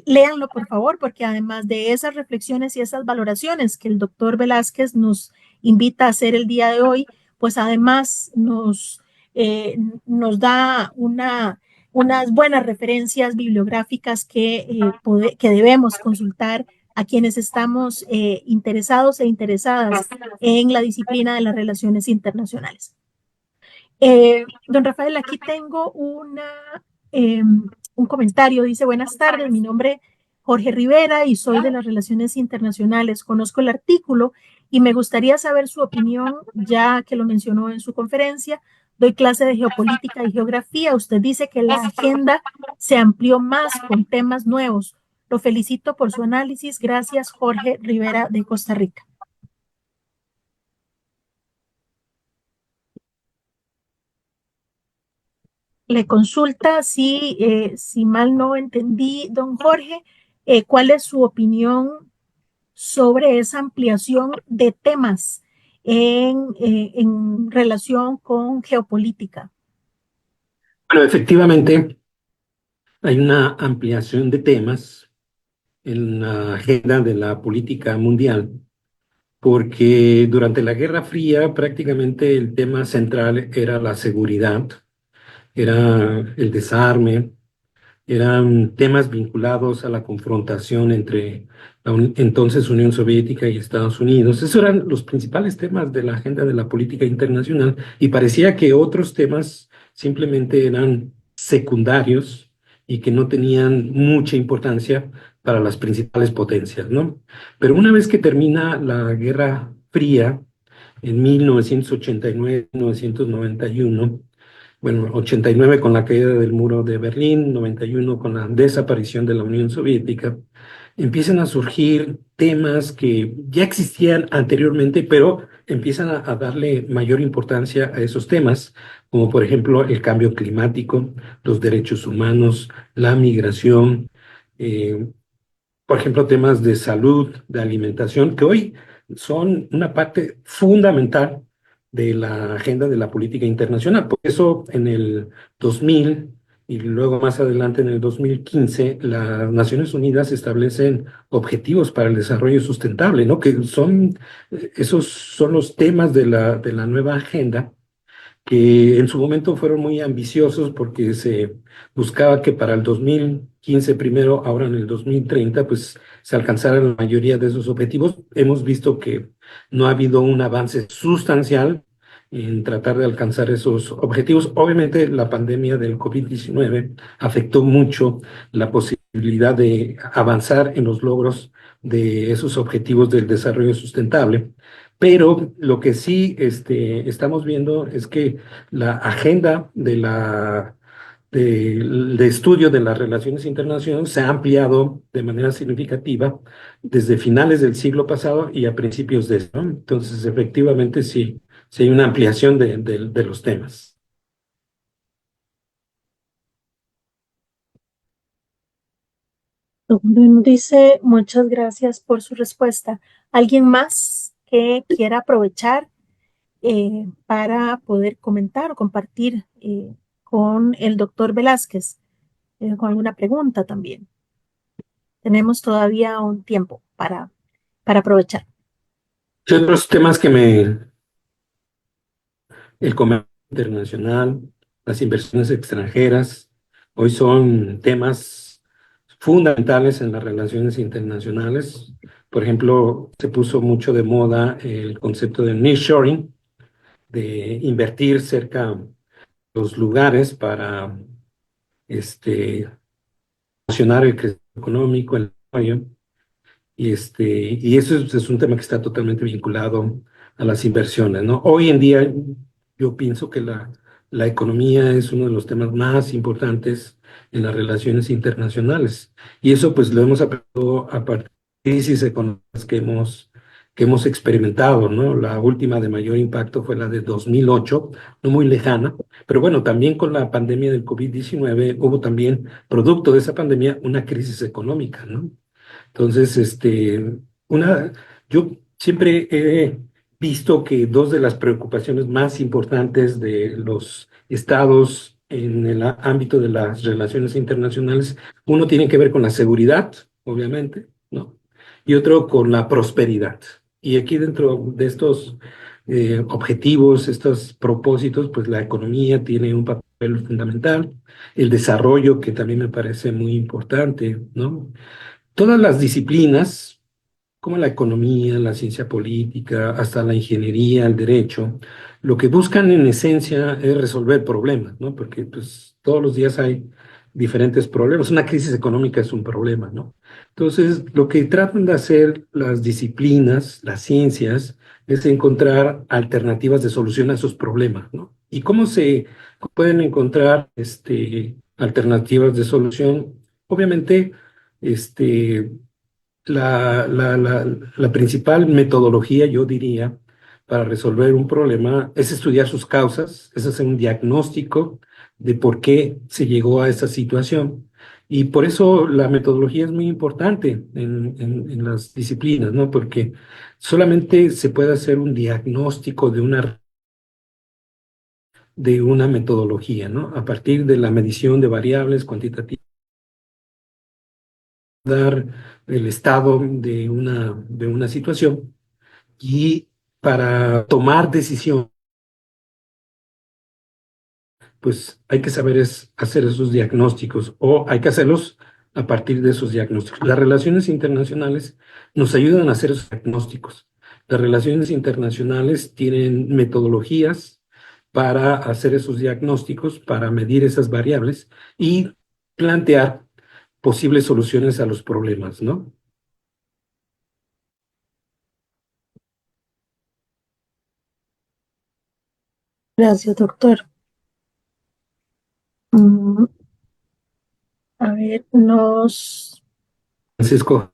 Léanlo, por favor, porque además de esas reflexiones y esas valoraciones que el doctor Velázquez nos invita a hacer el día de hoy, pues además nos da unas buenas referencias bibliográficas que debemos consultar a quienes estamos interesados e interesadas en la disciplina de las relaciones internacionales. Don Rafael, aquí tengo un comentario. Dice, buenas tardes, mi nombre es Jorge Rivera y soy de las relaciones internacionales. Conozco el artículo y me gustaría saber su opinión, ya que lo mencionó en su conferencia. Doy clase de geopolítica y geografía. Usted dice que la agenda se amplió más con temas nuevos. Lo felicito por su análisis. Gracias, Jorge Rivera de Costa Rica. Le consulta si mal no entendí, don Jorge, cuál es su opinión sobre esa ampliación de temas en relación con geopolítica. Bueno, efectivamente, hay una ampliación de temas en la agenda de la política mundial, porque durante la Guerra Fría prácticamente el tema central era la seguridad, era el desarme, eran temas vinculados a la confrontación entre la entonces Unión Soviética y Estados Unidos. Esos eran los principales temas de la agenda de la política internacional y parecía que otros temas simplemente eran secundarios y que no tenían mucha importancia para las principales potencias, ¿no? Pero una vez que termina la Guerra Fría, en 1989-1991, bueno, 89 con la caída del muro de Berlín, 91 con la desaparición de la Unión Soviética, empiezan a surgir temas que ya existían anteriormente, pero empiezan a darle mayor importancia a esos temas, como por ejemplo el cambio climático, los derechos humanos, la migración, eh, por ejemplo, temas de salud, de alimentación, que hoy son una parte fundamental de la agenda de la política internacional. Por eso en el 2000 y luego más adelante en el 2015, las Naciones Unidas establecen objetivos para el desarrollo sustentable, ¿no? Que son, esos son los temas de la nueva agenda que en su momento fueron muy ambiciosos porque se buscaba que para el 2015 primero, ahora en el 2030, pues se alcanzaran la mayoría de esos objetivos. Hemos visto que no ha habido un avance sustancial en tratar de alcanzar esos objetivos. Obviamente la pandemia del COVID-19 afectó mucho la posibilidad de avanzar en los logros de esos objetivos del desarrollo sustentable. Pero lo que sí estamos viendo es que la agenda de estudio de las relaciones internacionales se ha ampliado de manera significativa desde finales del siglo pasado y a principios de esto, ¿no? Entonces, efectivamente, sí, sí hay una ampliación de los temas. Dice, muchas gracias por su respuesta. ¿Alguien más que quiera aprovechar para poder comentar o compartir con el doctor Velázquez con alguna pregunta también? Tenemos todavía un tiempo para aprovechar. Hay otros temas el comercio internacional, las inversiones extranjeras, hoy son temas fundamentales en las relaciones internacionales. Por ejemplo, se puso mucho de moda el concepto de nearshoring, de invertir cerca de los lugares para promocionar el crecimiento económico, el desarrollo. Y eso es un tema que está totalmente vinculado a las inversiones, ¿no? Hoy en día yo pienso que la economía es uno de los temas más importantes en las relaciones internacionales. Y eso pues lo hemos aprendido a partir de crisis económicas que hemos experimentado, ¿no? La última de mayor impacto fue la de 2008, no muy lejana, pero bueno, también con la pandemia del COVID-19 hubo también, producto de esa pandemia, una crisis económica, ¿no? Entonces, una, yo siempre he visto que dos de las preocupaciones más importantes de los estados en el ámbito de las relaciones internacionales, uno tiene que ver con la seguridad, obviamente, ¿no? Y otro con la prosperidad. Y aquí dentro de estos objetivos, estos propósitos, pues la economía tiene un papel fundamental, el desarrollo, que también me parece muy importante, ¿no? Todas las disciplinas, como la economía, la ciencia política, hasta la ingeniería, el derecho, lo que buscan en esencia es resolver problemas, ¿no? Porque pues todos los días hay diferentes problemas. Una crisis económica es un problema, ¿no? Entonces, lo que tratan de hacer las disciplinas, las ciencias, es encontrar alternativas de solución a esos problemas, ¿no? ¿Y cómo se pueden encontrar alternativas de solución? Obviamente, este, la principal metodología, yo diría, para resolver un problema es estudiar sus causas, es hacer un diagnóstico de por qué se llegó a esa situación. Y por eso la metodología es muy importante en las disciplinas, ¿no? Porque solamente se puede hacer un diagnóstico de una metodología, ¿no? A partir de la medición de variables cuantitativas, dar el estado de una situación y para tomar decisión, pues hay que saber hacer esos diagnósticos o hay que hacerlos a partir de esos diagnósticos. Las relaciones internacionales nos ayudan a hacer esos diagnósticos. Las relaciones internacionales tienen metodologías para hacer esos diagnósticos, para medir esas variables y plantear posibles soluciones a los problemas, ¿no? Gracias, doctor. Mm, a ver, Francisco,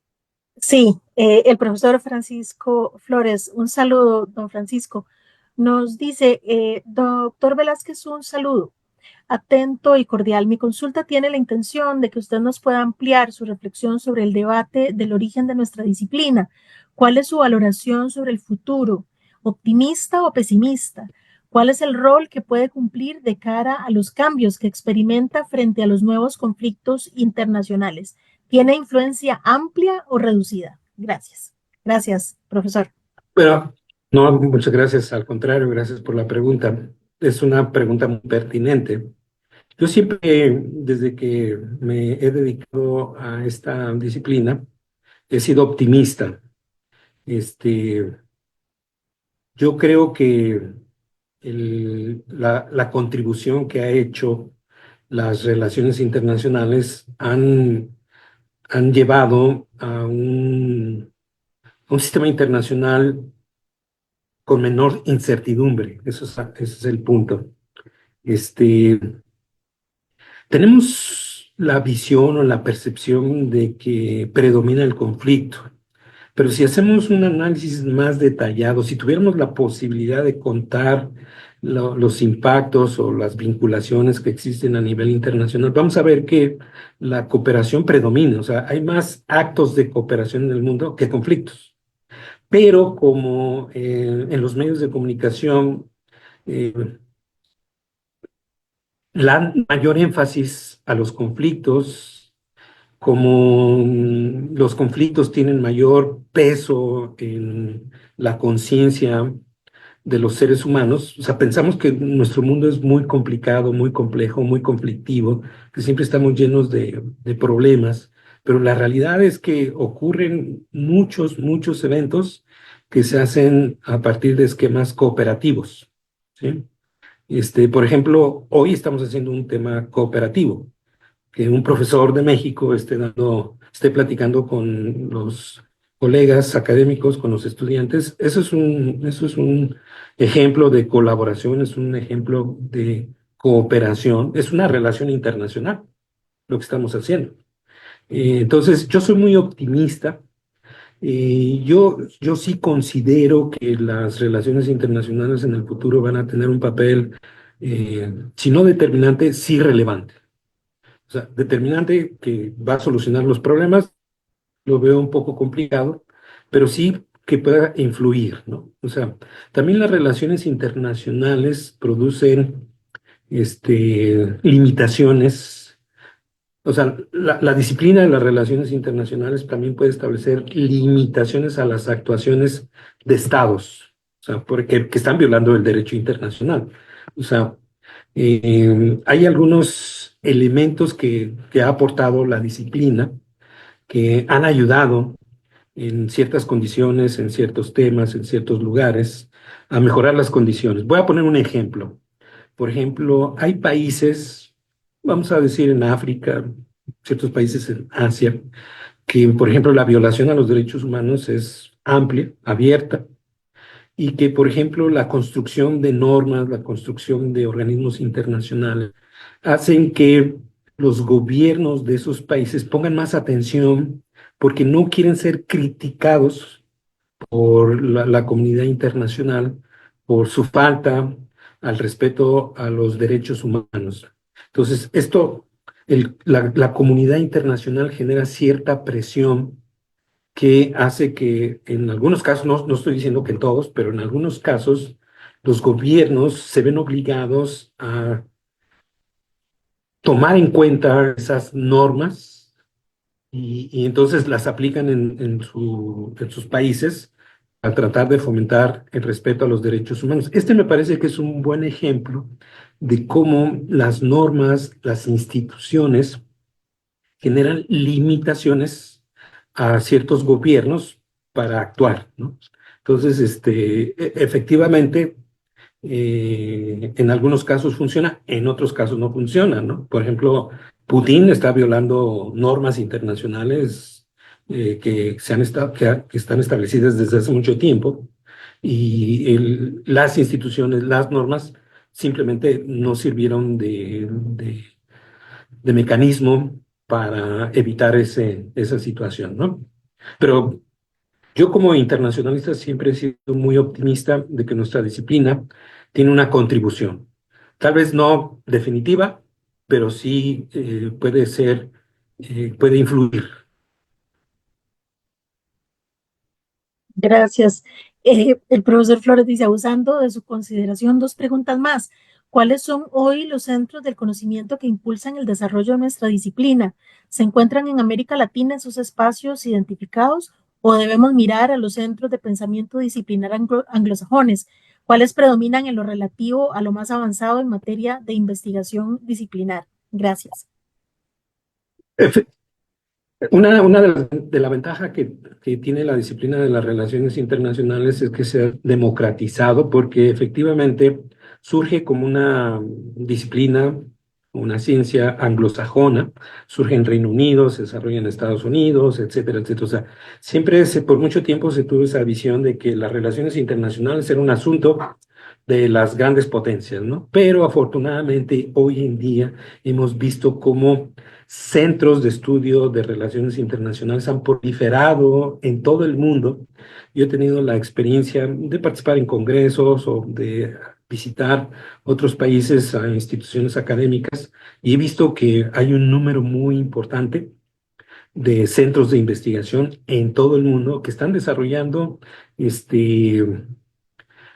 sí, el profesor Francisco Flores, un saludo, don Francisco. Nos dice, doctor Velázquez, un saludo. Atento y cordial. Mi consulta tiene la intención de que usted nos pueda ampliar su reflexión sobre el debate del origen de nuestra disciplina. ¿Cuál es su valoración sobre el futuro? ¿Optimista o pesimista? ¿Cuál es el rol que puede cumplir de cara a los cambios que experimenta frente a los nuevos conflictos internacionales? ¿Tiene influencia amplia o reducida? Gracias. Gracias, profesor. pero no, muchas gracias, al contrario, gracias por la pregunta. Es una pregunta muy pertinente. Yo siempre, desde que me he dedicado a esta disciplina, he sido optimista. Este, yo creo que la contribución que ha hecho las relaciones internacionales han llevado a un sistema internacional con menor incertidumbre. Ese es el punto. Este, Tenemos la visión o la percepción de que predomina el conflicto, pero si hacemos un análisis más detallado, si tuviéramos la posibilidad de contar los impactos o las vinculaciones que existen a nivel internacional, vamos a ver que la cooperación predomina, o sea, hay más actos de cooperación en el mundo que conflictos. Pero como en los medios de comunicación, eh, la mayor énfasis a los conflictos, como los conflictos tienen mayor peso en la conciencia de los seres humanos, o sea, pensamos que nuestro mundo es muy complicado, muy complejo, muy conflictivo, que siempre estamos llenos de problemas, pero la realidad es que ocurren muchos, muchos eventos que se hacen a partir de esquemas cooperativos. ¿sí? Por ejemplo, hoy estamos haciendo un tema cooperativo, que un profesor de México esté platicando con los colegas académicos, con los estudiantes. Eso es un ejemplo de colaboración, es un ejemplo de cooperación, es una relación internacional lo que estamos haciendo. Entonces, yo soy muy optimista. Yo sí considero que las relaciones internacionales en el futuro van a tener un papel, si no determinante, sí relevante. O sea, determinante que va a solucionar los problemas, lo veo un poco complicado, pero sí que pueda influir, ¿no? O sea, también las relaciones internacionales producen limitaciones. O sea, la disciplina de las relaciones internacionales también puede establecer limitaciones a las actuaciones de estados, o sea, porque que están violando el derecho internacional. O sea, hay algunos elementos que ha aportado la disciplina que han ayudado en ciertas condiciones, en ciertos temas, en ciertos lugares, a mejorar las condiciones. Voy a poner un ejemplo. Por ejemplo, hay países, vamos a decir en África, ciertos países en Asia, que, por ejemplo, la violación a los derechos humanos es amplia, abierta, y que, por ejemplo, la construcción de normas, la construcción de organismos internacionales, hacen que los gobiernos de esos países pongan más atención porque no quieren ser criticados por la comunidad internacional por su falta al respeto a los derechos humanos. Entonces, la comunidad internacional genera cierta presión que hace que en algunos casos, no estoy diciendo que en todos, pero en algunos casos, los gobiernos se ven obligados a tomar en cuenta esas normas y entonces las aplican en sus países al tratar de fomentar el respeto a los derechos humanos. Este me parece que es un buen ejemplo de cómo las normas, las instituciones generan limitaciones a ciertos gobiernos para actuar, ¿no? Entonces, efectivamente, en algunos casos funciona, en otros casos no funciona, ¿no? Por ejemplo, Putin está violando normas internacionales que están establecidas desde hace mucho tiempo y las instituciones, las normas simplemente no sirvieron de mecanismo para evitar esa situación, ¿no? Pero yo como internacionalista siempre he sido muy optimista de que nuestra disciplina tiene una contribución. Tal vez no definitiva, pero sí puede influir. Gracias. El profesor Flores dice, usando de su consideración, dos preguntas más. ¿Cuáles son hoy los centros del conocimiento que impulsan el desarrollo de nuestra disciplina? ¿Se encuentran en América Latina esos espacios identificados o debemos mirar a los centros de pensamiento disciplinar anglosajones? ¿Cuáles predominan en lo relativo a lo más avanzado en materia de investigación disciplinar? Gracias. Efe- una de la ventaja que tiene la disciplina de las relaciones internacionales es que se ha democratizado porque efectivamente surge como una disciplina, una ciencia anglosajona, surge en Reino Unido, se desarrolla en Estados Unidos, etcétera, etcétera. O sea, por mucho tiempo se tuvo esa visión de que las relaciones internacionales era un asunto de las grandes potencias, ¿no? Pero afortunadamente hoy en día hemos visto cómo centros de estudio de relaciones internacionales han proliferado en todo el mundo. Yo he tenido la experiencia de participar en congresos o de visitar otros países a instituciones académicas y he visto que hay un número muy importante de centros de investigación en todo el mundo que están desarrollando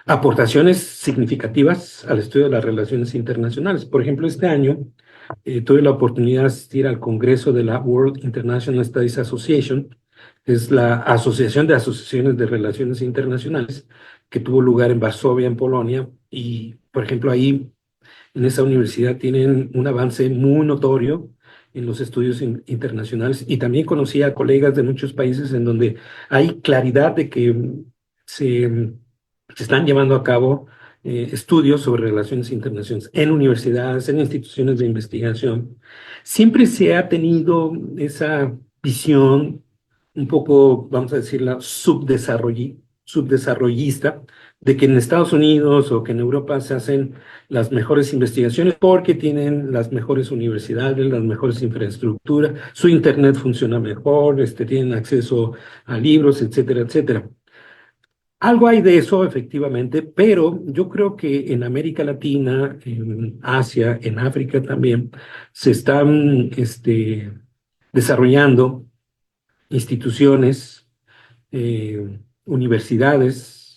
aportaciones significativas al estudio de las relaciones internacionales. Por ejemplo, este año tuve la oportunidad de asistir al Congreso de la World International Studies Association, es la Asociación de Asociaciones de Relaciones Internacionales, que tuvo lugar en Varsovia, en Polonia, y, por ejemplo, ahí en esa universidad tienen un avance muy notorio en los estudios internacionales y también conocí a colegas de muchos países en donde hay claridad de que se, se están llevando a cabo estudios sobre relaciones internacionales en universidades, en instituciones de investigación, siempre se ha tenido esa visión un poco, vamos a decirla, subdesarrollista, de que en Estados Unidos o que en Europa se hacen las mejores investigaciones porque tienen las mejores universidades, las mejores infraestructuras, su internet funciona mejor, tienen acceso a libros, etcétera, etcétera. Algo hay de eso, efectivamente, pero yo creo que en América Latina, en Asia, en África también, se están desarrollando instituciones, universidades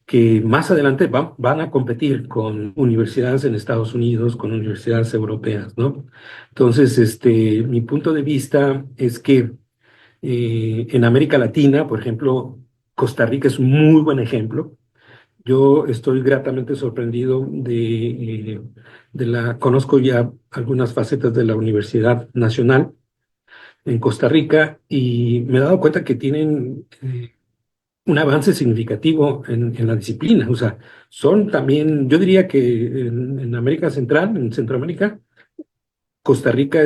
que más adelante van a competir con universidades en Estados Unidos, con universidades europeas, ¿no? Entonces, mi punto de vista es que en América Latina, por ejemplo, Costa Rica es un muy buen ejemplo. Yo estoy gratamente sorprendido conozco ya algunas facetas de la Universidad Nacional en Costa Rica y me he dado cuenta que tienen un avance significativo en la disciplina. O sea, son también, yo diría que en América Central, en Centroamérica, Costa Rica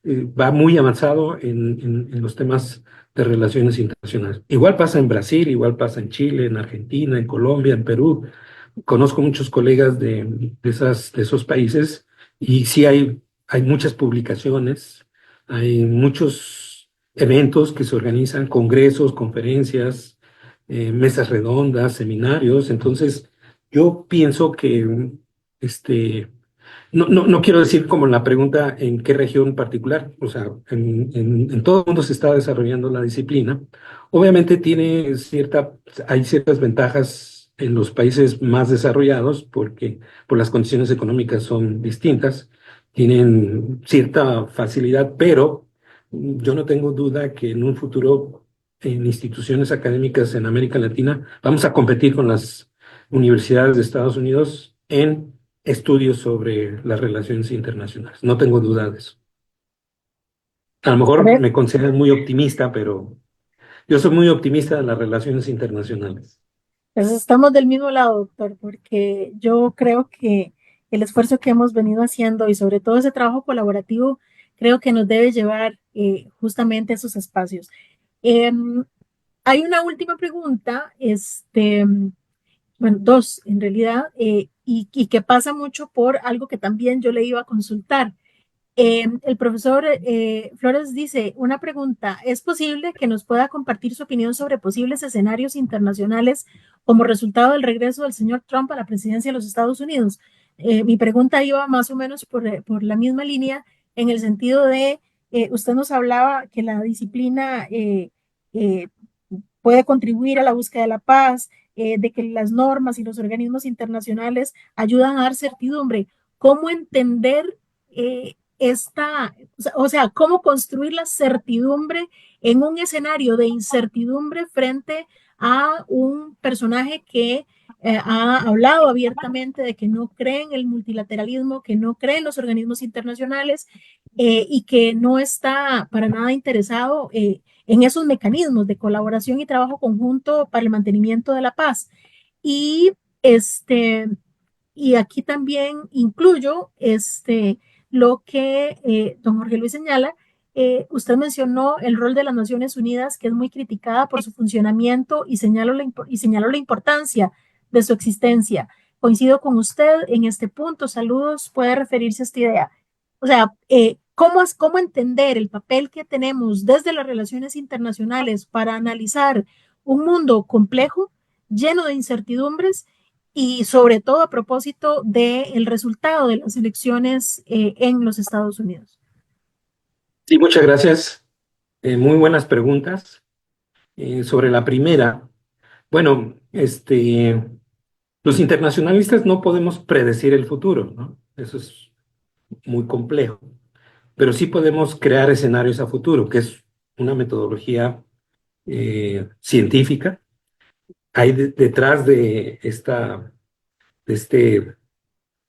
va muy avanzado en los temas de relaciones internacionales. Igual pasa en Brasil, igual pasa en Chile, en Argentina, en Colombia, en Perú. Conozco muchos colegas de esos países y sí hay muchas publicaciones, hay muchos eventos que se organizan, congresos, conferencias, mesas redondas, seminarios. Entonces, yo pienso que no quiero decir como la pregunta en qué región particular, o sea, en todo el mundo se está desarrollando la disciplina. Obviamente hay ciertas ventajas en los países más desarrollados porque por las condiciones económicas son distintas, tienen cierta facilidad, pero yo no tengo duda que en un futuro en instituciones académicas en América Latina vamos a competir con las universidades de Estados Unidos en estudios sobre las relaciones internacionales. No tengo duda de eso. A lo A mejor ver, me consideran muy optimista, pero yo soy muy optimista de las relaciones internacionales. pues estamos del mismo lado, doctor, porque yo creo que el esfuerzo que hemos venido haciendo y sobre todo ese trabajo colaborativo, creo que nos debe llevar justamente a esos espacios. Em, Hay una última pregunta, bueno, dos en realidad, y que pasa mucho por algo que también yo le iba a consultar. El profesor Flores dice, una pregunta, ¿es posible que nos pueda compartir su opinión sobre posibles escenarios internacionales como resultado del regreso del señor Trump a la presidencia de los Estados Unidos? Mi pregunta iba más o menos por la misma línea, en el sentido de, usted nos hablaba que la disciplina eh, puede contribuir a la búsqueda de la paz, de que las normas y los organismos internacionales ayudan a dar certidumbre. ¿Cómo entender cómo construir la certidumbre en un escenario de incertidumbre frente a un personaje que ha hablado abiertamente de que no cree en el multilateralismo, que no cree en los organismos internacionales y que no está para nada interesado en esos mecanismos de colaboración y trabajo conjunto para el mantenimiento de la paz? Y este, y aquí también incluyo lo que don Jorge Luis señala. Usted mencionó el rol de las Naciones Unidas, que es muy criticada por su funcionamiento y señaló la importancia de su existencia. Coincido con usted en este punto. Saludos, puede referirse a esta idea. O sea, ¿cómo entender el papel que tenemos desde las relaciones internacionales para analizar un mundo complejo, lleno de incertidumbres? Y sobre todo a propósito del resultado de las elecciones en los Estados Unidos. Sí, muchas gracias. Muy buenas preguntas. Sobre la primera, bueno, los internacionalistas no podemos predecir el futuro, ¿no? Eso es muy complejo, pero sí podemos crear escenarios a futuro, que es una metodología científica. Hay detrás de este, de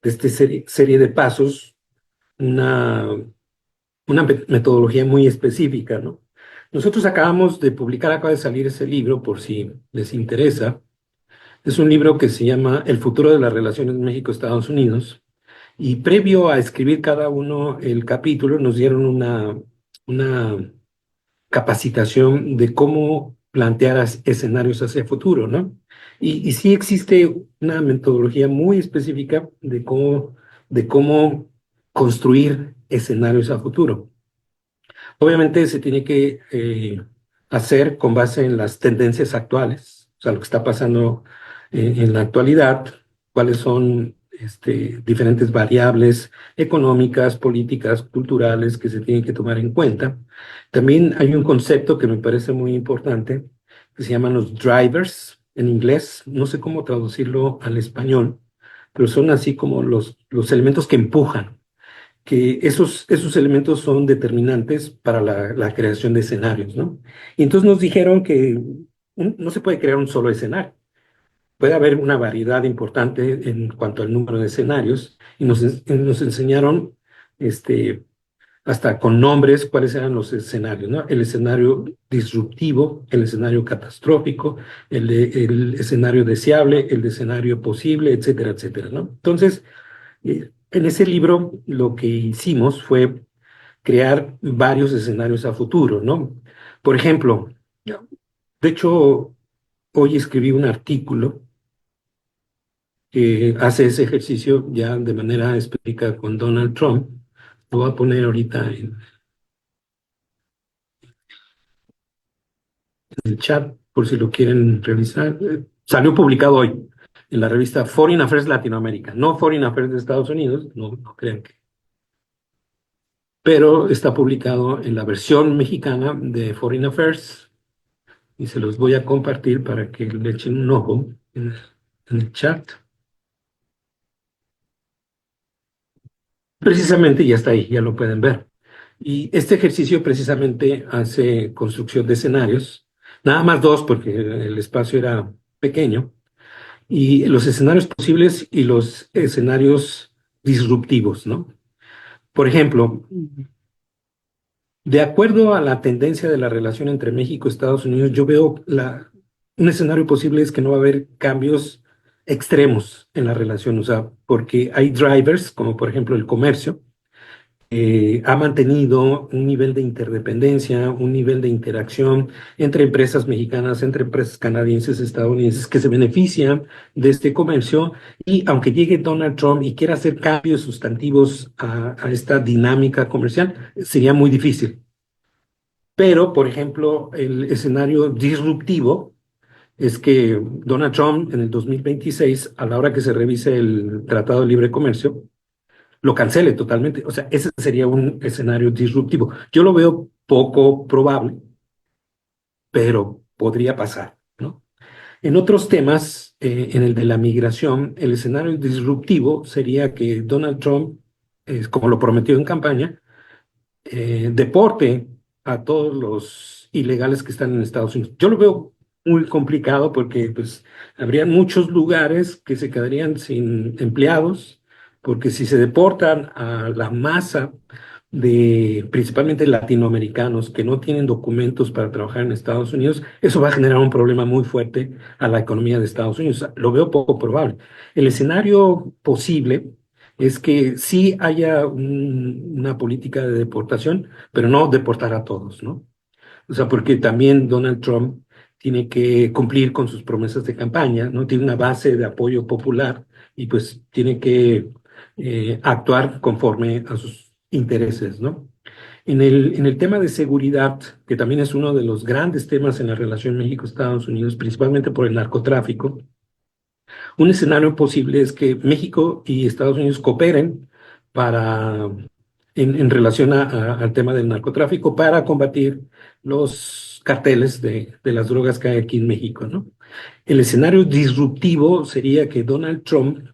este serie de pasos una, una metodología muy específica, ¿no? Nosotros acaba de salir ese libro, por si les interesa, Es un libro que se llama El futuro de las relaciones México-Estados Unidos. Y previo a escribir cada uno el capítulo, nos dieron una capacitación de cómo plantear escenarios hacia el futuro, ¿no? Y sí existe una metodología muy específica de cómo construir escenarios a futuro. Obviamente se tiene que hacer con base en las tendencias actuales, o sea, lo que está pasando en la actualidad, cuáles son diferentes variables económicas, políticas, culturales que se tienen que tomar en cuenta. También hay un concepto que me parece muy importante, que se llaman los drivers en inglés. No sé cómo traducirlo al español, pero son así como los elementos que empujan, que esos elementos son determinantes para la creación de escenarios, ¿no? Y entonces nos dijeron que no se puede crear un solo escenario. Puede haber una variedad importante en cuanto al número de escenarios, y nos enseñaron hasta con nombres cuáles eran los escenarios, ¿no? El escenario disruptivo, el escenario catastrófico, el escenario deseable, el escenario posible, etcétera, etcétera, ¿no? Entonces, en ese libro lo que hicimos fue crear varios escenarios a futuro, ¿no? Por ejemplo, de hecho, hoy escribí un artículo que hace ese ejercicio ya de manera específica con Donald Trump. Lo voy a poner ahorita en el chat por si lo quieren revisar. Salió publicado hoy en la revista Foreign Affairs Latinoamérica, no Foreign Affairs de Estados Unidos, no crean que, pero está publicado en la versión mexicana de Foreign Affairs y se los voy a compartir para que le echen un ojo en el chat. Precisamente ya está ahí, ya lo pueden ver. Y este ejercicio precisamente hace construcción de escenarios, nada más dos porque el espacio era pequeño, y los escenarios posibles y los escenarios disruptivos, ¿no? Por ejemplo, de acuerdo a la tendencia de la relación entre México y Estados Unidos, yo veo un escenario posible es que no va a haber cambios extremos en la relación, o sea, porque hay drivers, como por ejemplo el comercio, ha mantenido un nivel de interdependencia, un nivel de interacción entre empresas mexicanas, entre empresas canadienses, estadounidenses, que se benefician de este comercio. Y aunque llegue Donald Trump y quiera hacer cambios sustantivos a esta dinámica comercial, sería muy difícil. Pero, por ejemplo, el escenario disruptivo es que Donald Trump en el 2026, a la hora que se revise el Tratado de Libre Comercio, lo cancele totalmente. O sea, ese sería un escenario disruptivo. Yo lo veo poco probable, pero podría pasar, ¿no? En otros temas, en el de la migración, el escenario disruptivo sería que Donald Trump, como lo prometió en campaña, deporte a todos los ilegales que están en Estados Unidos. Yo lo veo muy complicado porque pues habría muchos lugares que se quedarían sin empleados, porque si se deportan a la masa de principalmente latinoamericanos que no tienen documentos para trabajar en Estados Unidos, eso va a generar un problema muy fuerte a la economía de Estados Unidos. O sea, lo veo poco probable. El escenario posible es que sí haya una política de deportación, pero no deportar a todos, ¿no? O sea, porque también Donald Trump tiene que cumplir con sus promesas de campaña, ¿no? Tiene una base de apoyo popular y pues tiene que actuar conforme a sus intereses, ¿no? En el tema de seguridad, que también es uno de los grandes temas en la relación México-Estados Unidos, principalmente por el narcotráfico, un escenario posible es que México y Estados Unidos cooperen en relación al tema del narcotráfico para combatir los carteles de las drogas que hay aquí en México, ¿no? El escenario disruptivo sería que Donald Trump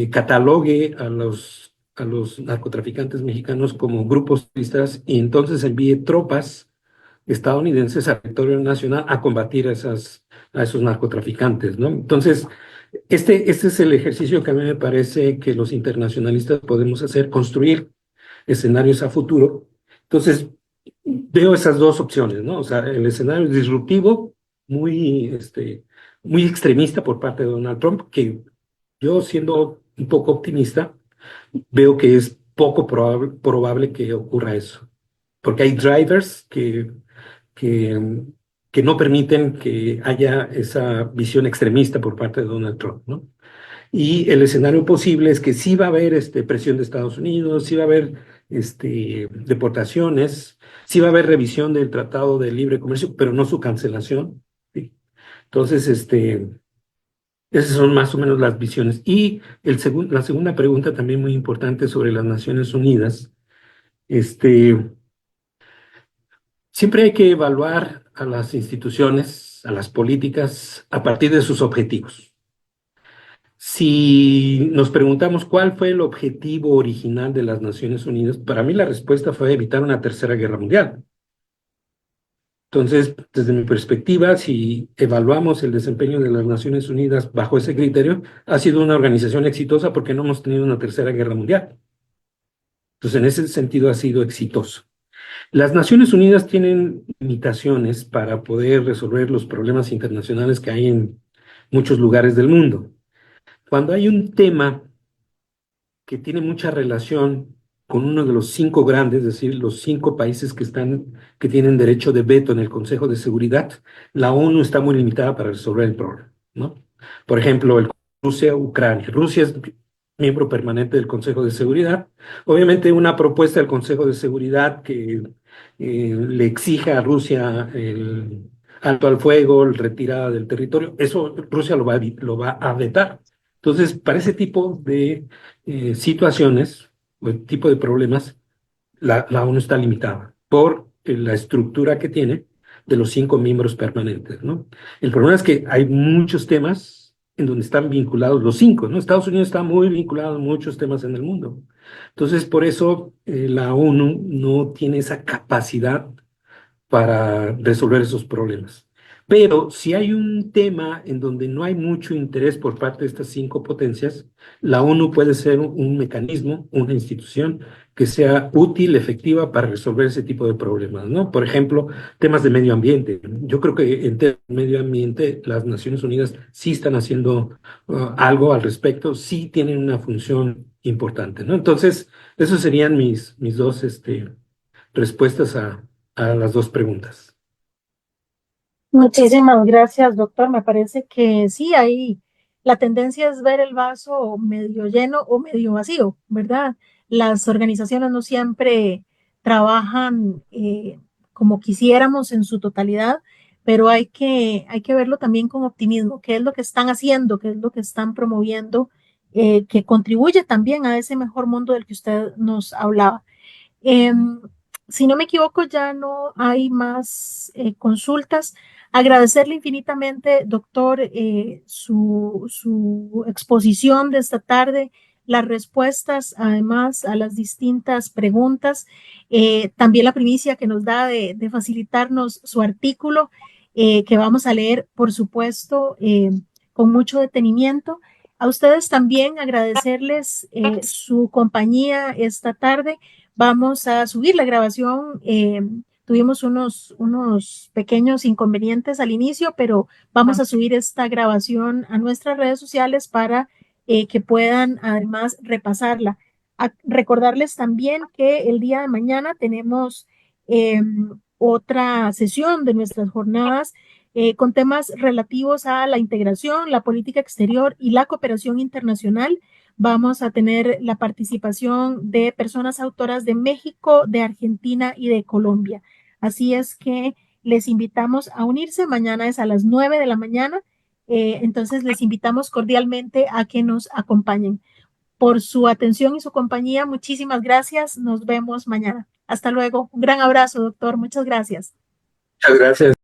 catalogue a los narcotraficantes mexicanos como grupos terroristas y entonces envíe tropas estadounidenses al territorio nacional a combatir a esos narcotraficantes, ¿no? Entonces, este es el ejercicio que a mí me parece que los internacionalistas podemos hacer, construir escenarios a futuro. Entonces, veo esas dos opciones, ¿no? O sea, el escenario disruptivo, muy muy extremista por parte de Donald Trump, que yo, siendo un poco optimista, veo que es poco probable que ocurra eso, porque hay drivers que, que no permiten que haya esa visión extremista por parte de Donald Trump, ¿no? Y el escenario posible es que sí va a haber presión de Estados Unidos, sí va a haber deportaciones, sí va a haber revisión del Tratado de Libre Comercio, pero no su cancelación, ¿sí? Entonces, esas son más o menos las visiones. Y la segunda pregunta también muy importante sobre las Naciones Unidas. Siempre hay que evaluar a las instituciones, a las políticas, a partir de sus objetivos. Si nos preguntamos cuál fue el objetivo original de las Naciones Unidas, para mí la respuesta fue evitar una tercera guerra mundial. Entonces, desde mi perspectiva, si evaluamos el desempeño de las Naciones Unidas bajo ese criterio, ha sido una organización exitosa porque no hemos tenido una tercera guerra mundial. Entonces, en ese sentido ha sido exitoso. Las Naciones Unidas tienen limitaciones para poder resolver los problemas internacionales que hay en muchos lugares del mundo. Cuando hay un tema que tiene mucha relación con uno de los cinco grandes, es decir, los cinco países que tienen derecho de veto en el Consejo de Seguridad, la ONU está muy limitada para resolver el problema, ¿no? Por ejemplo, Rusia, Ucrania. Rusia es miembro permanente del Consejo de Seguridad. Obviamente, una propuesta del Consejo de Seguridad que le exija a Rusia el alto al fuego, el retirada del territorio, eso Rusia lo va a vetar. Entonces, para ese tipo de situaciones o tipo de problemas, la ONU está limitada por la estructura que tiene de los cinco miembros permanentes, ¿no? El problema es que hay muchos temas en donde están vinculados los cinco, ¿no? Estados Unidos está muy vinculado a muchos temas en el mundo. Entonces, por eso la ONU no tiene esa capacidad para resolver esos problemas. Pero si hay un tema en donde no hay mucho interés por parte de estas cinco potencias, la ONU puede ser un mecanismo, una institución que sea útil, efectiva para resolver ese tipo de problemas, ¿no? Por ejemplo, temas de medio ambiente. Yo creo que en temas de medio ambiente las Naciones Unidas sí están haciendo algo al respecto, sí tienen una función importante, ¿no? Entonces, esos serían mis dos respuestas a las dos preguntas. Muchísimas gracias, doctor. Me parece que sí, ahí la tendencia es ver el vaso medio lleno o medio vacío, ¿verdad? Las organizaciones no siempre trabajan como quisiéramos en su totalidad, pero hay que verlo también con optimismo. ¿Qué es lo que están haciendo? ¿Qué es lo que están promoviendo? Que contribuye también a ese mejor mundo del que usted nos hablaba. Em, si no me equivoco, ya no hay más consultas. Agradecerle infinitamente, doctor, su exposición de esta tarde, las respuestas, además, a las distintas preguntas, también la primicia que nos da de facilitarnos su artículo, que vamos a leer, por supuesto, con mucho detenimiento. A ustedes también agradecerles su compañía esta tarde. Vamos a subir la grabación. Tuvimos unos pequeños inconvenientes al inicio, pero vamos a subir esta grabación a nuestras redes sociales para que puedan además repasarla. Recordarles también que el día de mañana tenemos otra sesión de nuestras jornadas con temas relativos a la integración, la política exterior y la cooperación internacional. Vamos a tener la participación de personas autoras de México, de Argentina y de Colombia. Así es que les invitamos a unirse. Mañana es a las 9 de la mañana. Entonces les invitamos cordialmente a que nos acompañen. Por su atención y su compañía, muchísimas gracias. Nos vemos mañana. Hasta luego. Un gran abrazo, doctor. Muchas gracias. Muchas gracias.